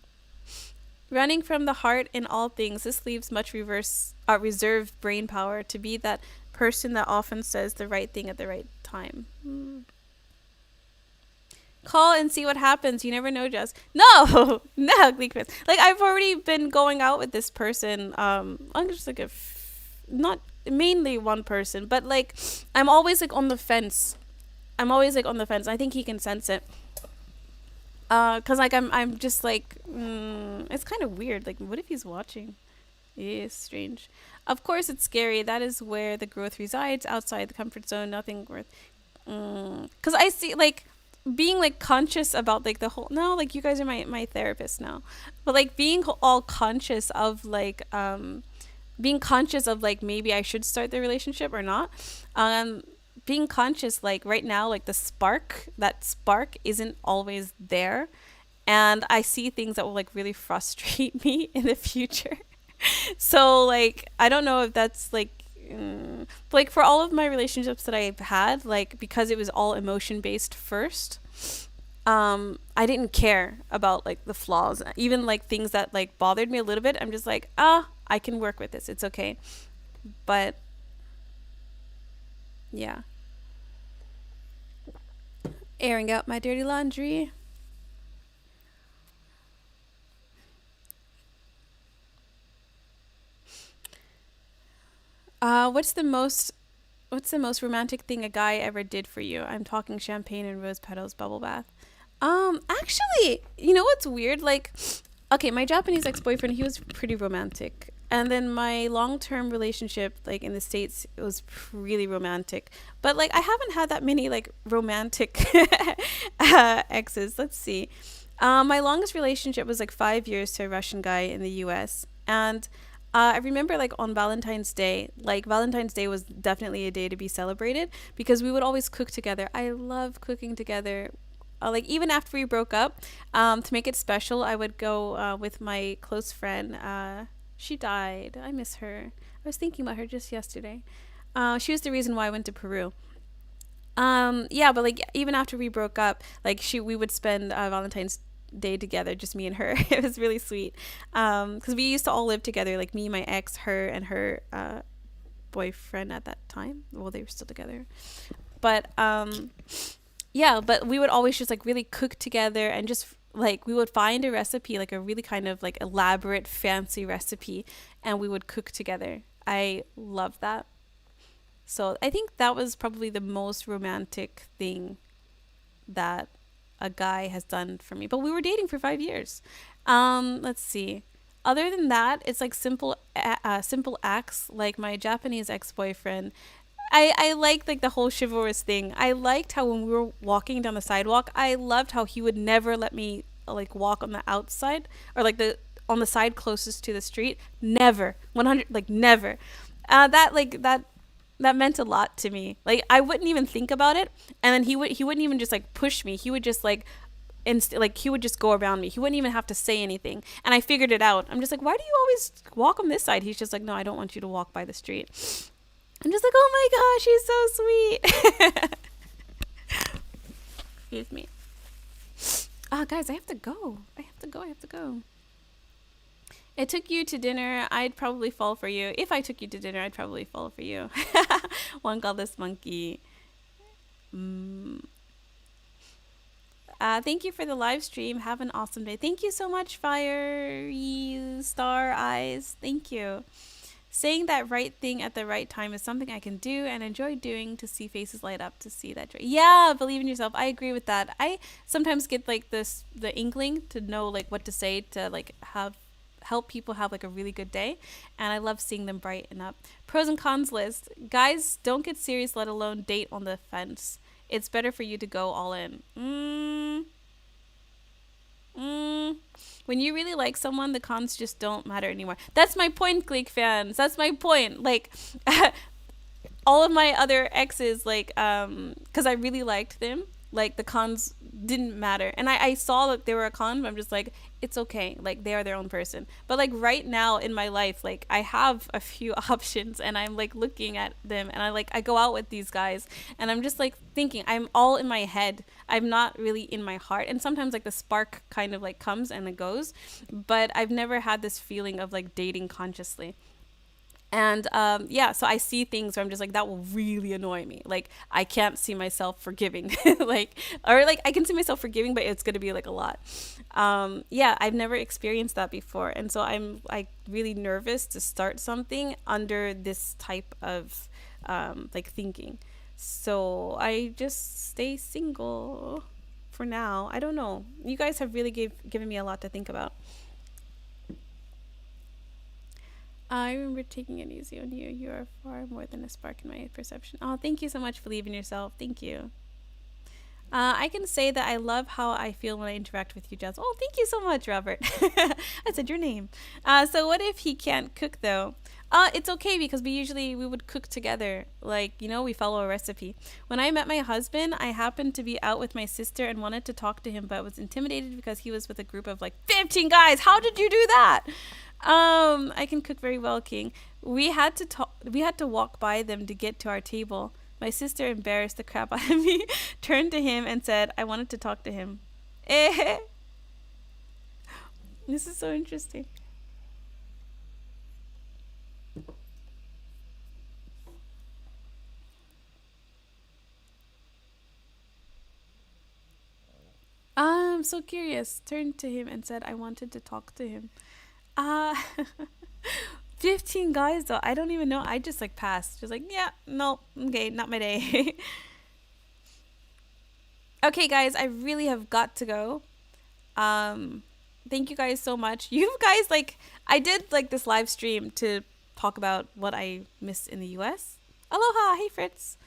[SPEAKER 1] from the heart in all things, this leaves much reserved brain power to be that person that often says the right thing at the right time. Call and see what happens. You never know, Jess. No, no, like I've already been going out with this person. I'm just like not mainly one person, but like I'm always like on the fence. I think he can sense it. Cause like I'm just like it's kind of weird. Like, what if he's watching? It is strange. Of course, it's scary. That is where the growth resides. Outside the comfort zone, nothing worth. Cause I see like. Being like conscious about like the whole like you guys are my therapist now, but like being all conscious of like being conscious of like maybe I should start the relationship or not, being conscious like right now like that spark isn't always there, and I see things that will like really frustrate me in the future. So like I don't know if that's like for all of my relationships that I've had, like because it was all emotion based first, I didn't care about like the flaws, even like things that like bothered me a little bit. I'm just like, I can work with this, it's okay. But yeah, airing out my dirty laundry. What's the most romantic thing a guy ever did for you? I'm talking champagne and rose petals bubble bath. Actually, you know what's weird? Like, okay, my Japanese ex-boyfriend, he was pretty romantic. And then my long-term relationship, like in the States, it was really romantic. But like, I haven't had that many like romantic exes. Let's see. My longest relationship was like 5 years to a Russian guy in the US. And I remember like on Valentine's Day was definitely a day to be celebrated because we would always cook together. I love cooking together. Like even after we broke up, to make it special, I would go with my close friend. She died. I miss her. I was thinking about her just yesterday. She was the reason why I went to Peru. Yeah, but like even after we broke up, like we would spend Valentine's Day together, just me and her. It was really sweet, because we used to all live together, like me, my ex, her, and her boyfriend at that time. Well, they were still together, but yeah, but we would always just like really cook together, and just like we would find a recipe, like a really kind of like elaborate fancy recipe, and we would cook together. I love that. So I think that was probably the most romantic thing that a guy has done for me. But we were dating for 5 years. Let's see. Other than that, it's like simple acts. Like my Japanese ex-boyfriend, I liked like the whole chivalrous thing. I liked how when we were walking down the sidewalk, I loved how he would never let me like walk on the outside or like on the side closest to the street. Never. 100, like never. That meant a lot to me. Like I wouldn't even think about it, and then he wouldn't even just like push me. He would just like he would just go around me. He wouldn't even have to say anything, and I figured it out. I'm just like, why do you always walk on this side? He's just like, no, I don't want you to walk by the street. I'm just like, oh my gosh, he's so sweet. Excuse me. Guys, I have to go. I took you to dinner, I'd probably fall for you. If I took you to dinner, I'd probably fall for you. One godless monkey. Mm. Thank you for the live stream. Have an awesome day. Thank you so much, Fiery Star Eyes. Thank you. Saying that right thing at the right time is something I can do and enjoy doing to see faces light up, to see that joy. Yeah, believe in yourself. I agree with that. I sometimes get like the inkling to know like what to say to like help people have like a really good day, and I love seeing them brighten up. Pros and cons list. Guys, don't get serious, let alone date on the fence. It's better for you to go all in. When you really like someone, the cons just don't matter anymore. That's my point, Gleek fans. That's my point. Like, all of my other exes, like, because I really liked them, like, the cons didn't matter. And I saw that they were a con, but I'm just like, it's okay. Like, they are their own person. But, like, right now in my life, like, I have a few options, and I'm, like, looking at them, and I go out with these guys, and I'm just, like, thinking, I'm all in my head. I'm not really in my heart. And sometimes, like, the spark kind of, like, comes and it goes. But I've never had this feeling of, like, dating consciously. And yeah, so I see things where I'm just like, that will really annoy me. Like, I can't see myself forgiving. Like, or like I can see myself forgiving, but it's going to be like a lot. Yeah, I've never experienced that before. And so I'm like really nervous to start something under this type of like thinking. So I just stay single for now. I don't know. You guys have really given me a lot to think about. I remember taking it easy on you. You are far more than a spark in my perception. Oh, thank you so much for believing in yourself. Thank you. I can say that I love how I feel when I interact with you, Jazz. Oh, thank you so much, Robert. I said your name. So what if he can't cook, though? It's okay because we would cook together. Like, you know, we follow a recipe. When I met my husband, I happened to be out with my sister and wanted to talk to him, but was intimidated because he was with a group of like 15 guys. How did you do that? I can cook very well, King. We had to walk by them to get to our table. My sister, embarrassed the crap out of me, turned to him and said, I wanted to talk to him. This is so interesting. I'm so curious. Turned to him and said, I wanted to talk to him. 15 guys though. I don't even know. I just like passed. Just like, yeah, no, okay, not my day. Okay, guys, I really have got to go. Thank you guys so much. You guys, like, I did like this live stream to talk about what I missed in the US. Aloha, hey Fritz.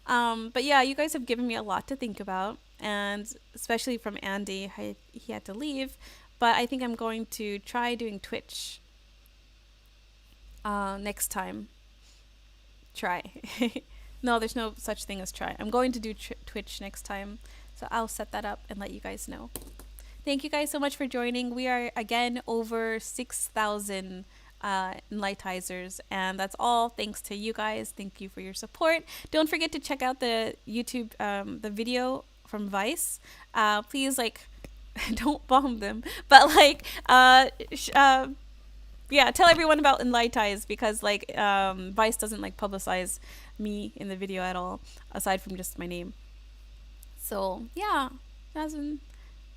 [SPEAKER 1] But yeah, you guys have given me a lot to think about, and especially from Andy, he had to leave, but I think I'm going to try doing Twitch next time. Try. No, there's no such thing as try. I'm going to do Twitch next time, so I'll set that up and let you guys know. Thank you guys so much for joining. We are again over 6,000 Enlightizers, and that's all thanks to you guys. Thank you for your support. Don't forget to check out the YouTube the video from Vice. Please, like, don't bomb them, but like yeah, tell everyone about Enlightize, because like Vice doesn't like publicize me in the video at all, aside from just my name. So yeah,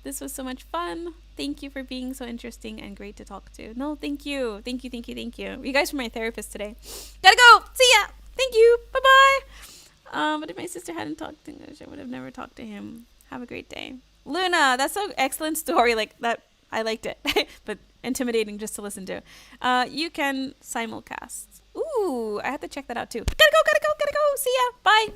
[SPEAKER 1] this was so much fun. Thank you for being so interesting and great to talk to. No, thank you. Thank you, thank you, thank you. You guys were my therapist today. Gotta go. See ya. Thank you. Bye-bye. But if my sister hadn't talked English, I would have never talked to him. Have a great day. Luna, that's an excellent story. Like that, I liked it. But intimidating just to listen to. You can simulcast. Ooh, I have to check that out too. Gotta go. See ya. Bye.